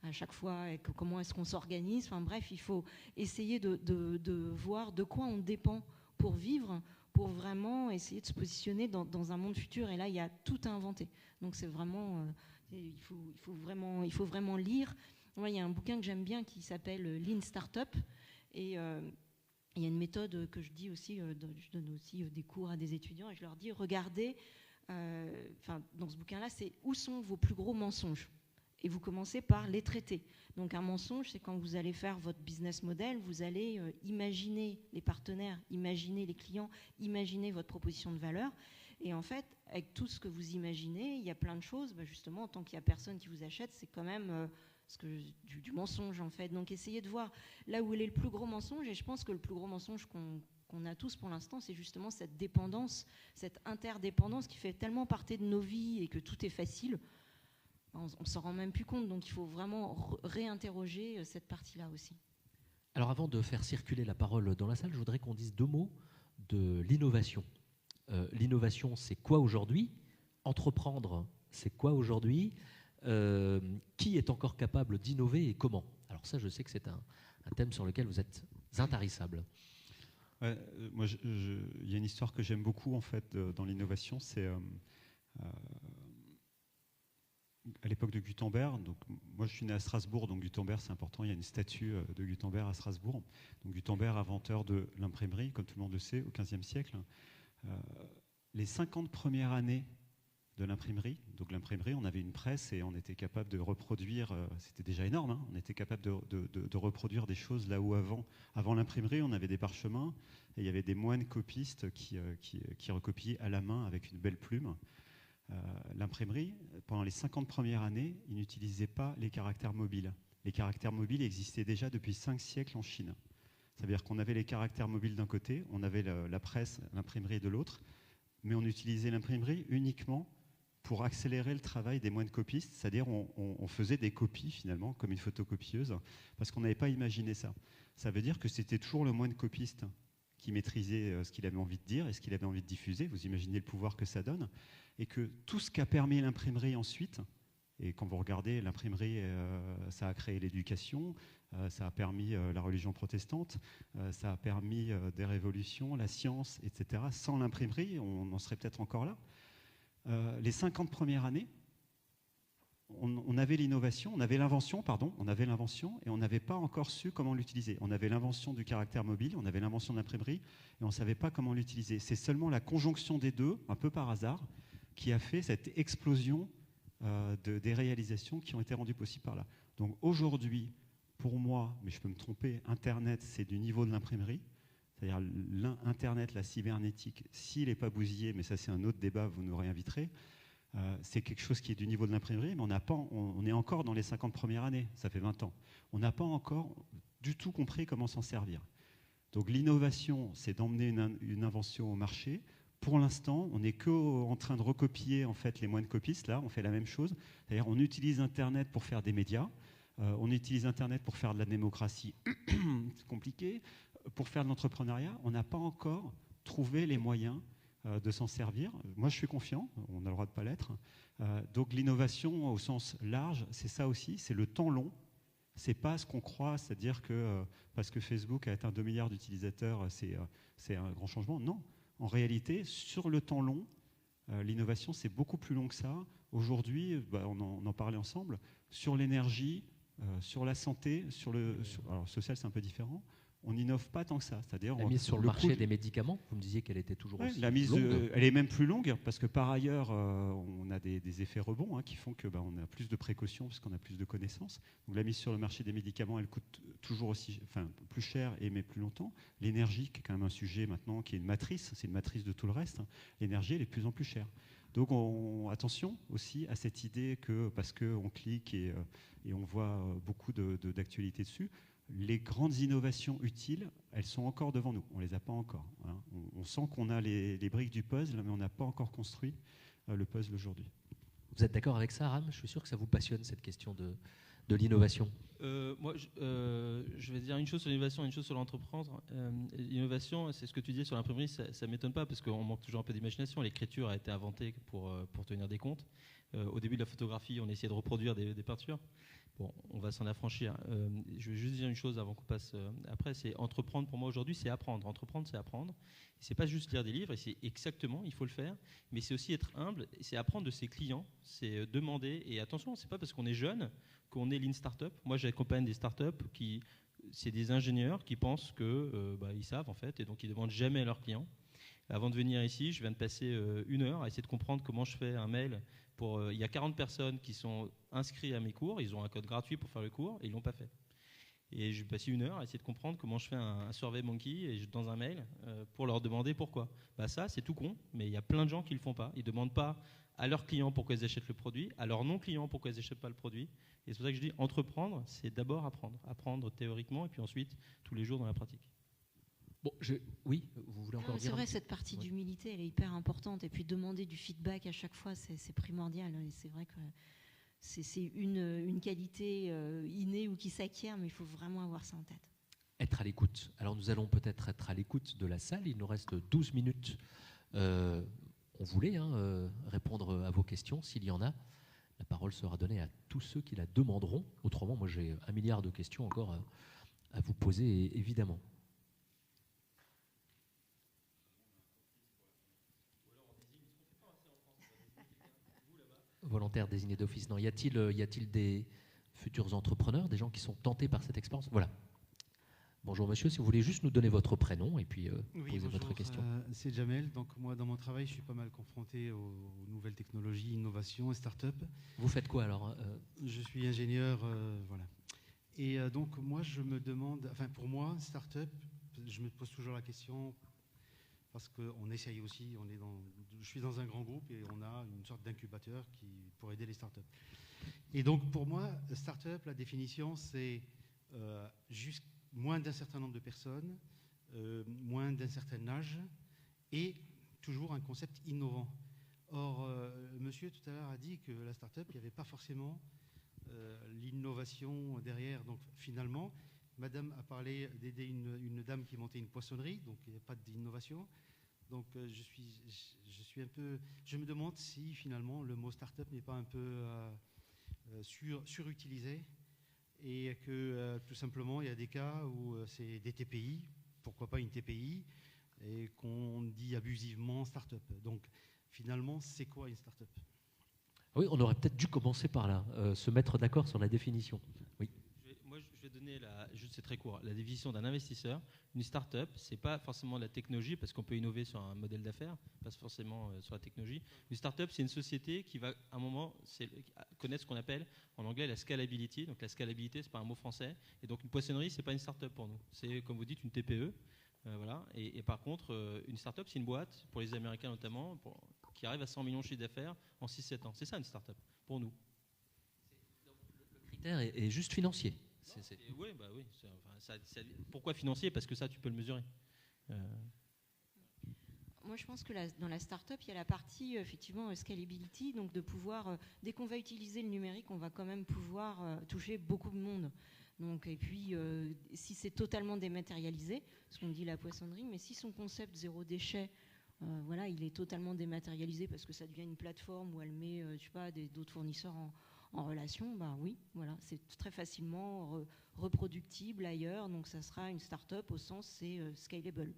à chaque fois, et comment est-ce qu'on s'organise? Enfin bref, il faut essayer de voir de quoi on dépend pour vivre, pour vraiment essayer de se positionner dans un monde futur. Et là, il y a tout à inventer. Donc c'est vraiment, il faut vraiment lire. Moi, il y a un bouquin que j'aime bien qui s'appelle Lean Startup. Et il y a une méthode que je dis aussi, je donne aussi des cours à des étudiants, et je leur dis, regardez, dans ce bouquin-là, c'est où sont vos plus gros mensonges? Et vous commencez par les traiter. Donc un mensonge, c'est quand vous allez faire votre business model, vous allez imaginer les partenaires, imaginer les clients, imaginer votre proposition de valeur. Et en fait, avec tout ce que vous imaginez, il y a plein de choses. Bah justement, tant qu'il n'y a personne qui vous achète, c'est quand même du mensonge, en fait. Donc essayez de voir là où est le plus gros mensonge. Et je pense que le plus gros mensonge qu'on a tous pour l'instant, c'est justement cette dépendance, cette interdépendance qui fait tellement partie de nos vies et que tout est facile. On ne s'en rend même plus compte, donc il faut vraiment réinterroger cette partie-là aussi. Alors avant de faire circuler la parole dans la salle, je voudrais qu'on dise 2 mots de l'innovation. L'innovation, c'est quoi aujourd'hui? Entreprendre, c'est quoi aujourd'hui? Qui est encore capable d'innover et comment? Alors ça, je sais que c'est un thème sur lequel vous êtes intarissable. Ouais, moi, il y a une histoire que j'aime beaucoup en fait dans l'innovation, c'est à l'époque de Gutenberg. Donc, moi, je suis né à Strasbourg, donc Gutenberg, c'est important. Il y a une statue de Gutenberg à Strasbourg. Donc, Gutenberg, inventeur de l'imprimerie, comme tout le monde le sait, au XVe siècle. Les 50 premières années de l'imprimerie, donc l'imprimerie, on avait une presse et on était capable de reproduire, c'était déjà énorme, hein, on était capable de reproduire des choses là où avant l'imprimerie, on avait des parchemins et il y avait des moines copistes qui recopiaient à la main avec une belle plume. L'imprimerie, pendant les 50 premières années, ils n'utilisaient pas les caractères mobiles. Les caractères mobiles existaient déjà depuis 5 siècles en Chine. Ça veut dire qu'on avait les caractères mobiles d'un côté, on avait la presse, l'imprimerie de l'autre, mais on utilisait l'imprimerie uniquement pour accélérer le travail des moines copistes, c'est-à-dire on faisait des copies finalement, comme une photocopieuse, parce qu'on n'avait pas imaginé ça. Ça veut dire que c'était toujours le moine copiste qui maîtrisait ce qu'il avait envie de dire et ce qu'il avait envie de diffuser. Vous imaginez le pouvoir que ça donne. Et que tout ce qu'a permis l'imprimerie ensuite, et quand vous regardez l'imprimerie, ça a créé l'éducation, ça a permis la religion protestante, ça a permis des révolutions, la science, etc. Sans l'imprimerie, on en serait peut-être encore là. Les 50 premières années, on avait l'innovation, on avait l'invention, et on n'avait pas encore su comment l'utiliser. On avait l'invention du caractère mobile, on avait l'invention de l'imprimerie, et on ne savait pas comment l'utiliser. C'est seulement la conjonction des deux, un peu par hasard, qui a fait cette explosion des réalisations qui ont été rendues possibles par là. Donc aujourd'hui, pour moi, mais je peux me tromper, Internet, c'est du niveau de l'imprimerie. C'est-à-dire l'Internet, la cybernétique, s'il n'est pas bousillé, mais ça c'est un autre débat, vous nous réinviterez, c'est quelque chose qui est du niveau de l'imprimerie, mais on est encore dans les 50 premières années, ça fait 20 ans. On n'a pas encore du tout compris comment s'en servir. Donc l'innovation, c'est d'emmener une invention au marché. Pour l'instant, on n'est qu'en train de recopier en fait, les moines copistes. Là, on fait la même chose. C'est-à-dire on utilise Internet pour faire des médias, on utilise Internet pour faire de la démocratie, c'est compliqué. Pour faire de l'entrepreneuriat, on n'a pas encore trouvé les moyens de s'en servir. Moi, je suis confiant, on a le droit de ne pas l'être. Donc l'innovation au sens large, c'est ça aussi, c'est le temps long. C'est pas ce qu'on croit, c'est-à-dire que parce que Facebook a atteint 2 milliards d'utilisateurs, c'est un grand changement. Non. En réalité, sur le temps long, l'innovation, c'est beaucoup plus long que ça. Aujourd'hui, on en parlait ensemble, sur l'énergie, sur la santé, alors social, c'est un peu différent, on n'innove pas tant que ça. C'est-à-dire La mise sur le marché des médicaments, vous me disiez qu'elle était toujours aussi la mise, longue. elle est même plus longue parce que par ailleurs, on a des effets rebonds qui font que on a plus de précautions parce qu'on a plus de connaissances. Donc la mise sur le marché des médicaments, elle coûte toujours aussi, plus cher et mais plus longtemps. L'énergie, qui est quand même un sujet maintenant, qui est une matrice, c'est une matrice de tout le reste. L'énergie, elle est de plus en plus chère. Donc attention aussi à cette idée que parce qu'on clique et on voit beaucoup d'actualités dessus, les grandes innovations utiles, elles sont encore devant nous. On ne les a pas encore. On sent qu'on a les briques du puzzle, mais on n'a pas encore construit le puzzle aujourd'hui. Vous êtes d'accord avec ça, Aram? Je suis sûr que ça vous passionne, cette question de l'innovation. Moi, je vais dire une chose sur l'innovation et une chose sur l'entreprendre. L'innovation, c'est ce que tu disais sur l'imprimerie, ça ne m'étonne pas parce qu'on manque toujours un peu d'imagination. L'écriture a été inventée pour tenir des comptes. Au début de la photographie, on essayait de reproduire des peintures. Bon, on va s'en affranchir. Je vais juste dire une chose avant qu'on passe après. C'est entreprendre pour moi aujourd'hui, c'est apprendre. Entreprendre, c'est apprendre. C'est pas juste lire des livres, et c'est exactement, il faut le faire. Mais c'est aussi être humble. C'est apprendre de ses clients. C'est demander. Et attention, c'est pas parce qu'on est jeune qu'on est lean startup. Moi, j'accompagne des startups c'est des ingénieurs qui pensent que ils savent en fait, et donc ils demandent jamais à leurs clients. Avant de venir ici, je viens de passer 1 heure à essayer de comprendre comment je fais un mail. Il y a 40 personnes qui sont inscrites à mes cours, ils ont un code gratuit pour faire le cours et ils ne l'ont pas fait. Et j'ai passé 1 heure à essayer de comprendre comment je fais un survey monkey dans un mail pour leur demander pourquoi. Ça, c'est tout con, mais il y a plein de gens qui ne le font pas. Ils ne demandent pas à leurs clients pourquoi ils achètent le produit, à leurs non-clients pourquoi ils n'achètent pas le produit. Et c'est pour ça que je dis entreprendre, c'est d'abord apprendre. Apprendre théoriquement et puis ensuite tous les jours dans la pratique. Bon, oui, vous voulez encore dire? C'est vrai, cette partie d'humilité, elle est hyper importante. Et puis demander du feedback à chaque fois, c'est primordial. Et c'est vrai que c'est une qualité innée ou qui s'acquiert, mais il faut vraiment avoir ça en tête. Être à l'écoute. Alors nous allons peut-être être à l'écoute de la salle. Il nous reste 12 minutes. On voulait répondre à vos questions, s'il y en a. La parole sera donnée à tous ceux qui la demanderont. Autrement, moi j'ai 1 milliard de questions encore à vous poser, évidemment. Volontaires désignés d'office. Non, y a-t-il des futurs entrepreneurs, des gens qui sont tentés par cette expérience? Voilà. Bonjour monsieur, si vous voulez juste nous donner votre prénom et puis poser votre question. C'est Jamel. Donc moi, dans mon travail, je suis pas mal confronté aux nouvelles technologies, innovations et start-up. Vous faites quoi alors? Je suis ingénieur, voilà. Et donc moi, je me demande, pour moi, start-up, je me pose toujours la question. Parce qu'on essaye aussi, je suis dans un grand groupe et on a une sorte d'incubateur pour aider les startups. Et donc pour moi, startup, la définition, c'est juste moins d'un certain nombre de personnes, moins d'un certain âge et toujours un concept innovant. Or, monsieur tout à l'heure a dit que la startup, il n'y avait pas forcément l'innovation derrière. Donc finalement, madame a parlé d'aider une dame qui montait une poissonnerie, donc il n'y a pas d'innovation. Donc je me demande si finalement le mot start-up n'est pas un peu surutilisé et que tout simplement il y a des cas où c'est des TPI, pourquoi pas une TPI, et qu'on dit abusivement start-up. Donc finalement, c'est quoi une start-up? Oui, on aurait peut-être dû commencer par là, se mettre d'accord sur la définition. Oui. Moi, je vais donner, c'est très court, la définition d'un investisseur. Une start-up, ce n'est pas forcément la technologie, parce qu'on peut innover sur un modèle d'affaires, pas forcément sur la technologie. Une start-up, c'est une société qui va, à un moment, connaître ce qu'on appelle en anglais la scalability. Donc la scalabilité, ce n'est pas un mot français. Et donc une poissonnerie, ce n'est pas une start-up pour nous. C'est, comme vous dites, une TPE. Voilà. Et par contre, une start-up, c'est une boîte, pour les Américains notamment, qui arrive à 100 millions de chiffre d'affaires en 6-7 ans. C'est ça une start-up, pour nous. Le critère est juste financier. Oui, pourquoi financier? Parce que ça, tu peux le mesurer. Moi, je pense que dans la start-up, il y a la partie effectivement scalability, donc de pouvoir, dès qu'on va utiliser le numérique, on va quand même pouvoir toucher beaucoup de monde. Donc, et puis, si c'est totalement dématérialisé, ce qu'on dit la poissonnerie, mais si son concept zéro déchet, voilà, il est totalement dématérialisé parce que ça devient une plateforme où elle met, je sais pas, d'autres fournisseurs en relation, oui, voilà, c'est très facilement reproductible ailleurs, donc ça sera une start-up au sens c'est scalable.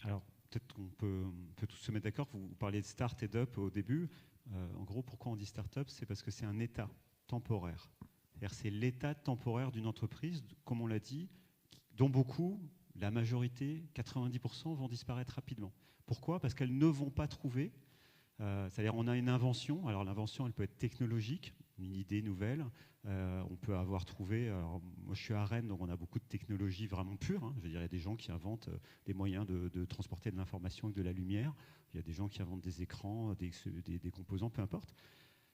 Alors peut-être qu'on peut tous se mettre d'accord. Vous parliez de start et d'up au début. En gros, pourquoi on dit start-up? C'est parce que c'est un état temporaire. C'est l'état temporaire d'une entreprise, comme on l'a dit, dont beaucoup, la majorité, 90% vont disparaître rapidement. Pourquoi? Parce qu'elles ne vont pas trouver, c'est-à-dire on a une invention, alors l'invention elle peut être technologique, une idée nouvelle, on peut avoir trouvé, alors moi je suis à Rennes, donc on a beaucoup de technologies vraiment pures, hein. Je veux dire, il y a des gens qui inventent des moyens de transporter de l'information avec de la lumière, il y a des gens qui inventent des écrans, des composants, peu importe.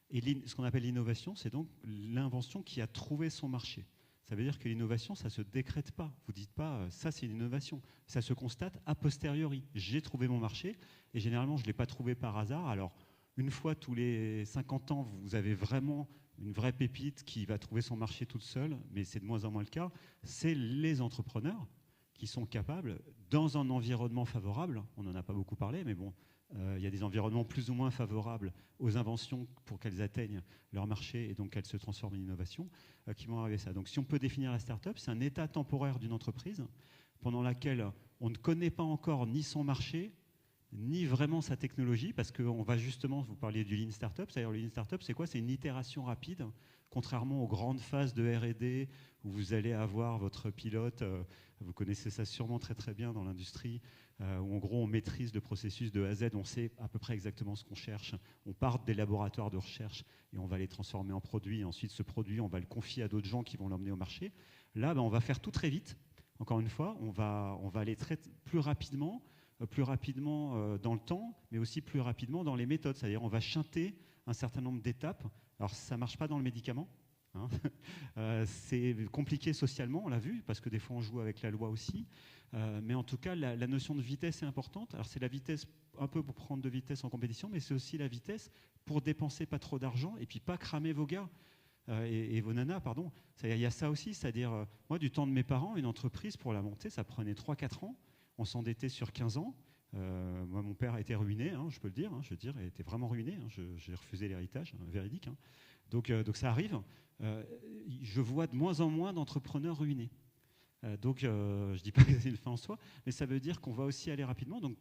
Et ce qu'on appelle l'innovation, c'est donc l'invention qui a trouvé son marché. Ça veut dire que l'innovation, ça ne se décrète pas. Vous ne dites pas, ça c'est une innovation. Ça se constate a posteriori. J'ai trouvé mon marché, et généralement, je ne l'ai pas trouvé par hasard. Alors, une fois tous les 50 ans, vous avez vraiment une vraie pépite qui va trouver son marché toute seule, mais c'est de moins en moins le cas. C'est les entrepreneurs qui sont capables, dans un environnement favorable, on n'en a pas beaucoup parlé, mais bon, il y a des environnements plus ou moins favorables aux inventions pour qu'elles atteignent leur marché et donc qu'elles se transforment en innovation, qui vont arriver à ça. Donc si on peut définir la start-up, c'est un état temporaire d'une entreprise pendant laquelle on ne connaît pas encore ni son marché, ni vraiment sa technologie, parce qu'on va justement, vous parliez du Lean Startup, c'est-à-dire le Lean Startup, c'est quoi? C'est une itération rapide, contrairement aux grandes phases de R&D où vous allez avoir votre pilote, vous connaissez ça sûrement très très bien dans l'industrie, où en gros on maîtrise le processus de A à Z, on sait à peu près exactement ce qu'on cherche, on part des laboratoires de recherche et on va les transformer en produits, et ensuite ce produit on va le confier à d'autres gens qui vont l'emmener au marché. Là on va faire tout très vite, encore une fois, on va aller plus rapidement dans le temps, mais aussi plus rapidement dans les méthodes, c'est-à-dire on va chanter un certain nombre d'étapes. Alors ça ne marche pas dans le médicament, hein. C'est compliqué socialement, on l'a vu, parce que des fois on joue avec la loi aussi, mais en tout cas la notion de vitesse est importante. Alors c'est la vitesse un peu pour prendre de vitesse en compétition, mais c'est aussi la vitesse pour dépenser pas trop d'argent et puis pas cramer vos gars et vos nanas, pardon. Il y a ça aussi, c'est-à-dire moi du temps de mes parents, une entreprise pour la monter, ça prenait 3-4 ans, on s'endettait sur 15 ans. Moi, mon père a été ruiné, hein, je peux le dire, hein, il a été vraiment ruiné, hein, j'ai refusé l'héritage, hein, véridique. Hein. Donc ça arrive. Je vois de moins en moins d'entrepreneurs ruinés. Donc je ne dis pas que c'est une fin en soi, mais ça veut dire qu'on va aussi aller rapidement. Donc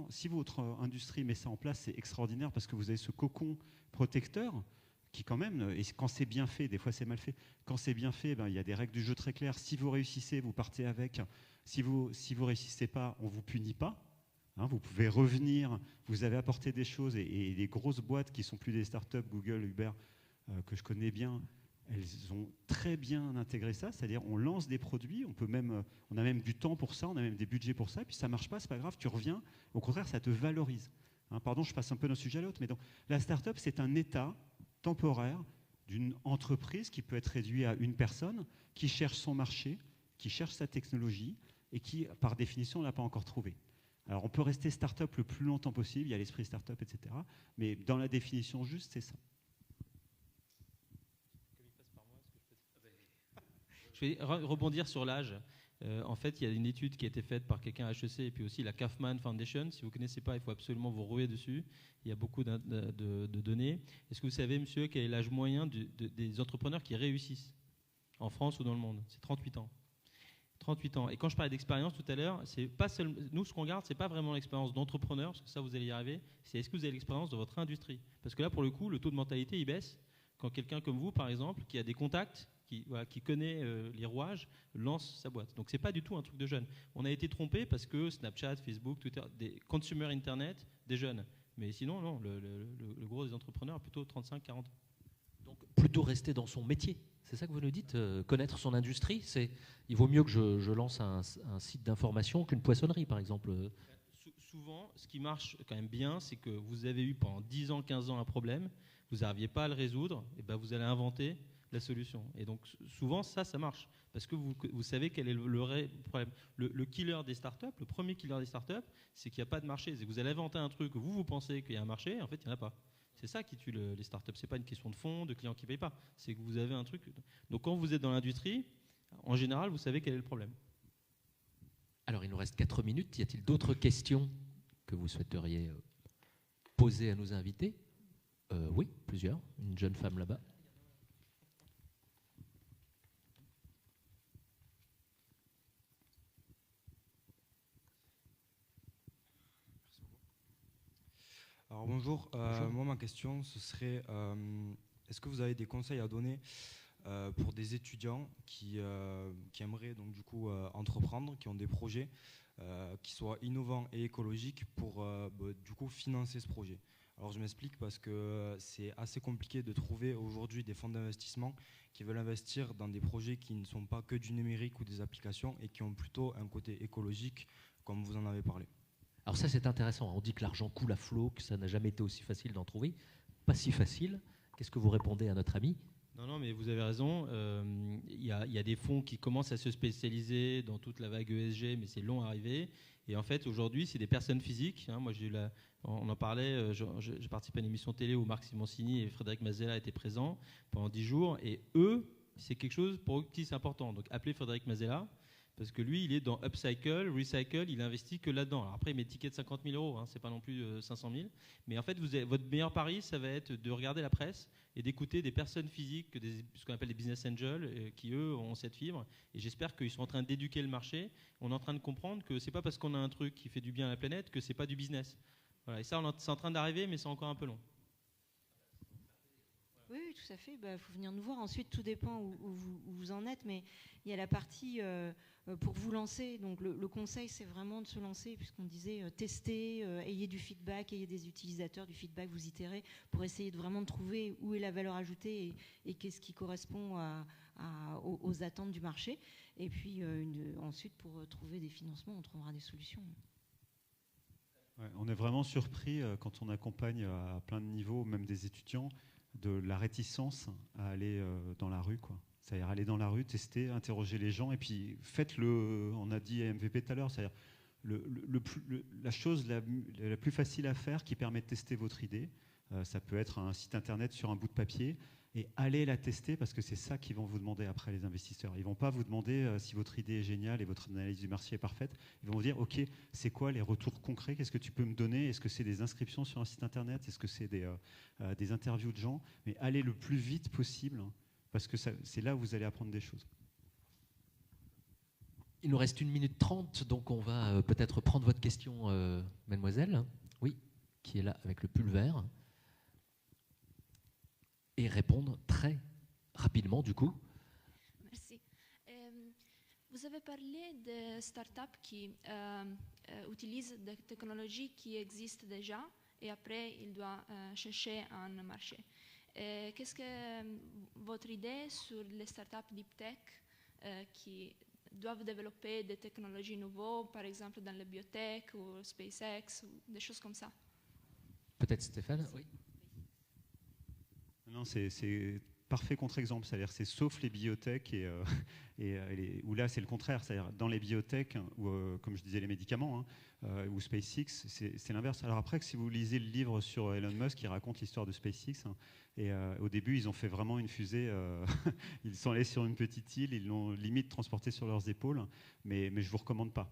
si votre industrie met ça en place, c'est extraordinaire parce que vous avez ce cocon protecteur qui quand même, et quand c'est bien fait, des fois c'est mal fait, quand c'est bien fait, il y a des règles du jeu très claires. Si vous réussissez, vous partez avec. Si vous ne réussissez pas, on ne vous punit pas. Hein, vous pouvez revenir, vous avez apporté des choses, et les grosses boîtes qui ne sont plus des startups, Google, Uber, que je connais bien, elles ont très bien intégré ça, c'est-à-dire on lance des produits, on a même du temps pour ça, on a même des budgets pour ça, et puis ça ne marche pas, c'est pas grave, tu reviens, au contraire ça te valorise. Hein, pardon, je passe un peu d'un sujet à l'autre, mais donc, la startup c'est un état temporaire d'une entreprise qui peut être réduit à une personne qui cherche son marché, qui cherche sa technologie et qui, par définition, ne l'a pas encore trouvé. Alors, on peut rester start-up le plus longtemps possible, il y a l'esprit start-up, etc. Mais dans la définition juste, c'est ça. Je vais rebondir sur l'âge. En fait, il y a une étude qui a été faite par quelqu'un à HEC et puis aussi la Kaufman Foundation. Si vous ne connaissez pas, il faut absolument vous ruer dessus. Il y a beaucoup de données. Est-ce que vous savez, monsieur, quel est l'âge moyen des entrepreneurs qui réussissent en France ou dans le monde? C'est 38 ans. 38 ans. Et quand je parlais d'expérience tout à l'heure, c'est pas seulement, nous, ce qu'on regarde, c'est pas vraiment l'expérience d'entrepreneur, parce que ça, vous allez y arriver. C'est est-ce que vous avez l'expérience de votre industrie? Parce que là, pour le coup, le taux de mentalité, il baisse quand quelqu'un comme vous, par exemple, qui a des contacts, qui connaît les rouages, lance sa boîte. Donc, c'est pas du tout un truc de jeune. On a été trompé parce que Snapchat, Facebook, Twitter, des consumer internet, des jeunes. Mais sinon, non, le gros des entrepreneurs, plutôt 35-40 ans. Donc, plutôt rester dans son métier. C'est ça que vous nous dites, connaître son industrie, il vaut mieux que je lance un site d'information qu'une poissonnerie, par exemple. Souvent, ce qui marche quand même bien, c'est que vous avez eu pendant 10 ans, 15 ans un problème, vous n'arriviez pas à le résoudre, et ben vous allez inventer la solution. Et donc souvent, ça marche, parce que vous savez quel est le vrai problème. Le killer des startups, le premier killer des startups, c'est qu'il n'y a pas de marché. C'est que vous allez inventer un truc, vous pensez qu'il y a un marché, en fait, il n'y en a pas. C'est ça qui tue les startups. Ce n'est pas une question de fonds, de clients qui ne payent pas. C'est que vous avez un truc. Donc quand vous êtes dans l'industrie, en général, vous savez quel est le problème. Alors, il nous reste 4 minutes. Y a-t-il d'autres questions que vous souhaiteriez poser à nos invités? Oui, plusieurs. Une jeune femme là-bas. Alors bonjour. Moi ma question ce serait est-ce que vous avez des conseils à donner pour des étudiants qui aimeraient donc du coup entreprendre, qui ont des projets qui soient innovants et écologiques pour du coup financer ce projet. Alors je m'explique parce que c'est assez compliqué de trouver aujourd'hui des fonds d'investissement qui veulent investir dans des projets qui ne sont pas que du numérique ou des applications et qui ont plutôt un côté écologique, comme vous en avez parlé. Alors ça c'est intéressant, on dit que l'argent coule à flot, que ça n'a jamais été aussi facile d'en trouver. Pas si facile. Qu'est-ce que vous répondez à notre ami ? Non, mais vous avez raison. Il y a des fonds qui commencent à se spécialiser dans toute la vague ESG, mais c'est long à arriver. Et en fait, aujourd'hui, c'est des personnes physiques. Moi, on en parlait, j'ai participé à une émission télé où Marc Simoncini et Frédéric Mazella étaient présents pendant 10 jours. Et eux, c'est quelque chose pour qui c'est important. Donc, appelez Frédéric Mazella, parce que lui, il est dans Upcycle, Recycle, il investit que là-dedans. Alors après, il met ticket de 50 000 €, c'est pas non plus 500 000. Mais en fait, votre meilleur pari, ça va être de regarder la presse et d'écouter des personnes physiques, ce qu'on appelle les business angels, qui eux ont cette fibre. Et j'espère qu'ils sont en train d'éduquer le marché. On est en train de comprendre que c'est pas parce qu'on a un truc qui fait du bien à la planète que c'est pas du business. Voilà. Et ça, c'est en train d'arriver, mais c'est encore un peu long. Oui, tout à fait. Il faut venir nous voir. Ensuite, tout dépend où vous en êtes. Mais il y a la partie pour vous lancer. Donc, le conseil, c'est vraiment de se lancer, puisqu'on disait tester, ayez du feedback, ayez des utilisateurs, du feedback, vous itérez, pour essayer de vraiment trouver où est la valeur ajoutée et qu'est-ce qui correspond aux attentes du marché. Et puis, ensuite, pour trouver des financements, on trouvera des solutions. Ouais, on est vraiment surpris quand on accompagne à plein de niveaux, même des étudiants, de la réticence à aller dans la rue, quoi. C'est-à-dire aller dans la rue, tester, interroger les gens, et puis faites-le, on a dit MVP tout à l'heure, c'est-à-dire la chose la plus facile à faire qui permet de tester votre idée, ça peut être un site internet sur un bout de papier, et allez la tester parce que c'est ça qu'ils vont vous demander après, les investisseurs. Ils ne vont pas vous demander si votre idée est géniale et votre analyse du marché est parfaite. Ils vont vous dire, OK, c'est quoi les retours concrets? Qu'est-ce que tu peux me donner? Est-ce que c'est des inscriptions sur un site internet? Est-ce que c'est des interviews de gens? Mais allez le plus vite possible parce que c'est là où vous allez apprendre des choses. Il nous reste 1 minute 30, donc on va peut-être prendre votre question, mademoiselle. Oui, qui est là avec le pull vert. Et répondre très rapidement, du coup. Merci. Vous avez parlé de startups qui utilisent des technologies qui existent déjà et après, ils doivent chercher un marché. Qu'est-ce que votre idée sur les startups deep tech qui doivent développer des technologies nouvelles, par exemple dans la biotech ou SpaceX, ou des choses comme ça? Peut-être Stéphane? Oui. Non, c'est parfait contre-exemple, c'est-à-dire c'est sauf les biotech où là c'est le contraire, c'est-à-dire dans les biotech ou comme je disais les médicaments ou SpaceX, c'est l'inverse. Alors après, si vous lisez le livre sur Elon Musk qui raconte l'histoire de SpaceX, et au début ils ont fait vraiment une fusée, ils sont allés sur une petite île, ils l'ont limite transportée sur leurs épaules, mais je vous recommande pas.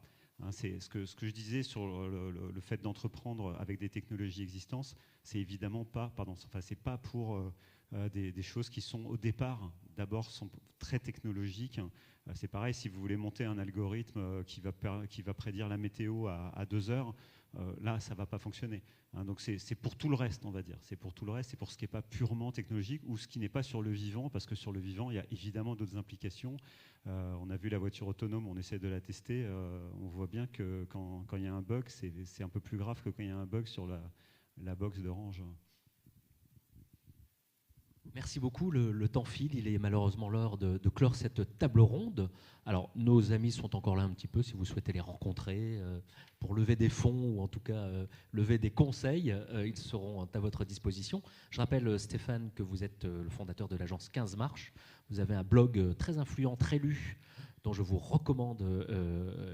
C'est ce que je disais sur le fait d'entreprendre avec des technologies existantes, c'est évidemment pas, c'est pas pour des choses qui sont au départ, d'abord sont très technologiques. C'est pareil, si vous voulez monter un algorithme qui va prédire la météo à 2 heures, là ça va pas fonctionner. Donc c'est pour tout le reste, on va dire. C'est pour tout le reste, c'est pour ce qui n'est pas purement technologique ou ce qui n'est pas sur le vivant, parce que sur le vivant, il y a évidemment d'autres implications. On a vu la voiture autonome, on essaie de la tester. On voit bien que quand il y a un bug, c'est un peu plus grave que quand il y a un bug sur la box d'Orange. Merci beaucoup. Le temps file. Il est malheureusement l'heure de clore cette table ronde. Alors, nos amis sont encore là un petit peu si vous souhaitez les rencontrer pour lever des fonds ou en tout cas lever des conseils. Ils seront à votre disposition. Je rappelle, Stéphane, que vous êtes le fondateur de l'agence 15 Marches. Vous avez un blog très influent, très lu, dont je vous recommande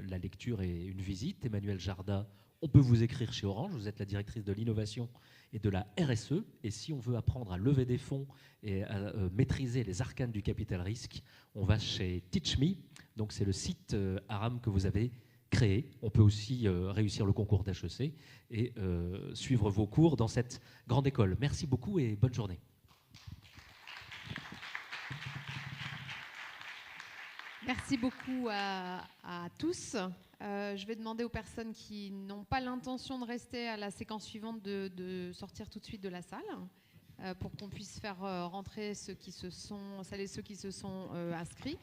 la lecture et une visite. Emmanuel Jarda, on peut vous écrire chez Orange. Vous êtes la directrice de l'innovation et de la RSE. Et si on veut apprendre à lever des fonds et à maîtriser les arcanes du capital risque, on va chez TeachMe. Donc c'est le site Aram que vous avez créé. On peut aussi réussir le concours d'HEC et suivre vos cours dans cette grande école. Merci beaucoup et bonne journée. Merci beaucoup à tous. Je vais demander aux personnes qui n'ont pas l'intention de rester à la séquence suivante de sortir tout de suite de la salle. pour qu'on puisse faire rentrer celles et ceux qui se sont inscrits.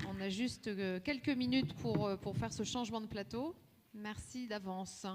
On a juste quelques minutes pour faire ce changement de plateau. Merci d'avance.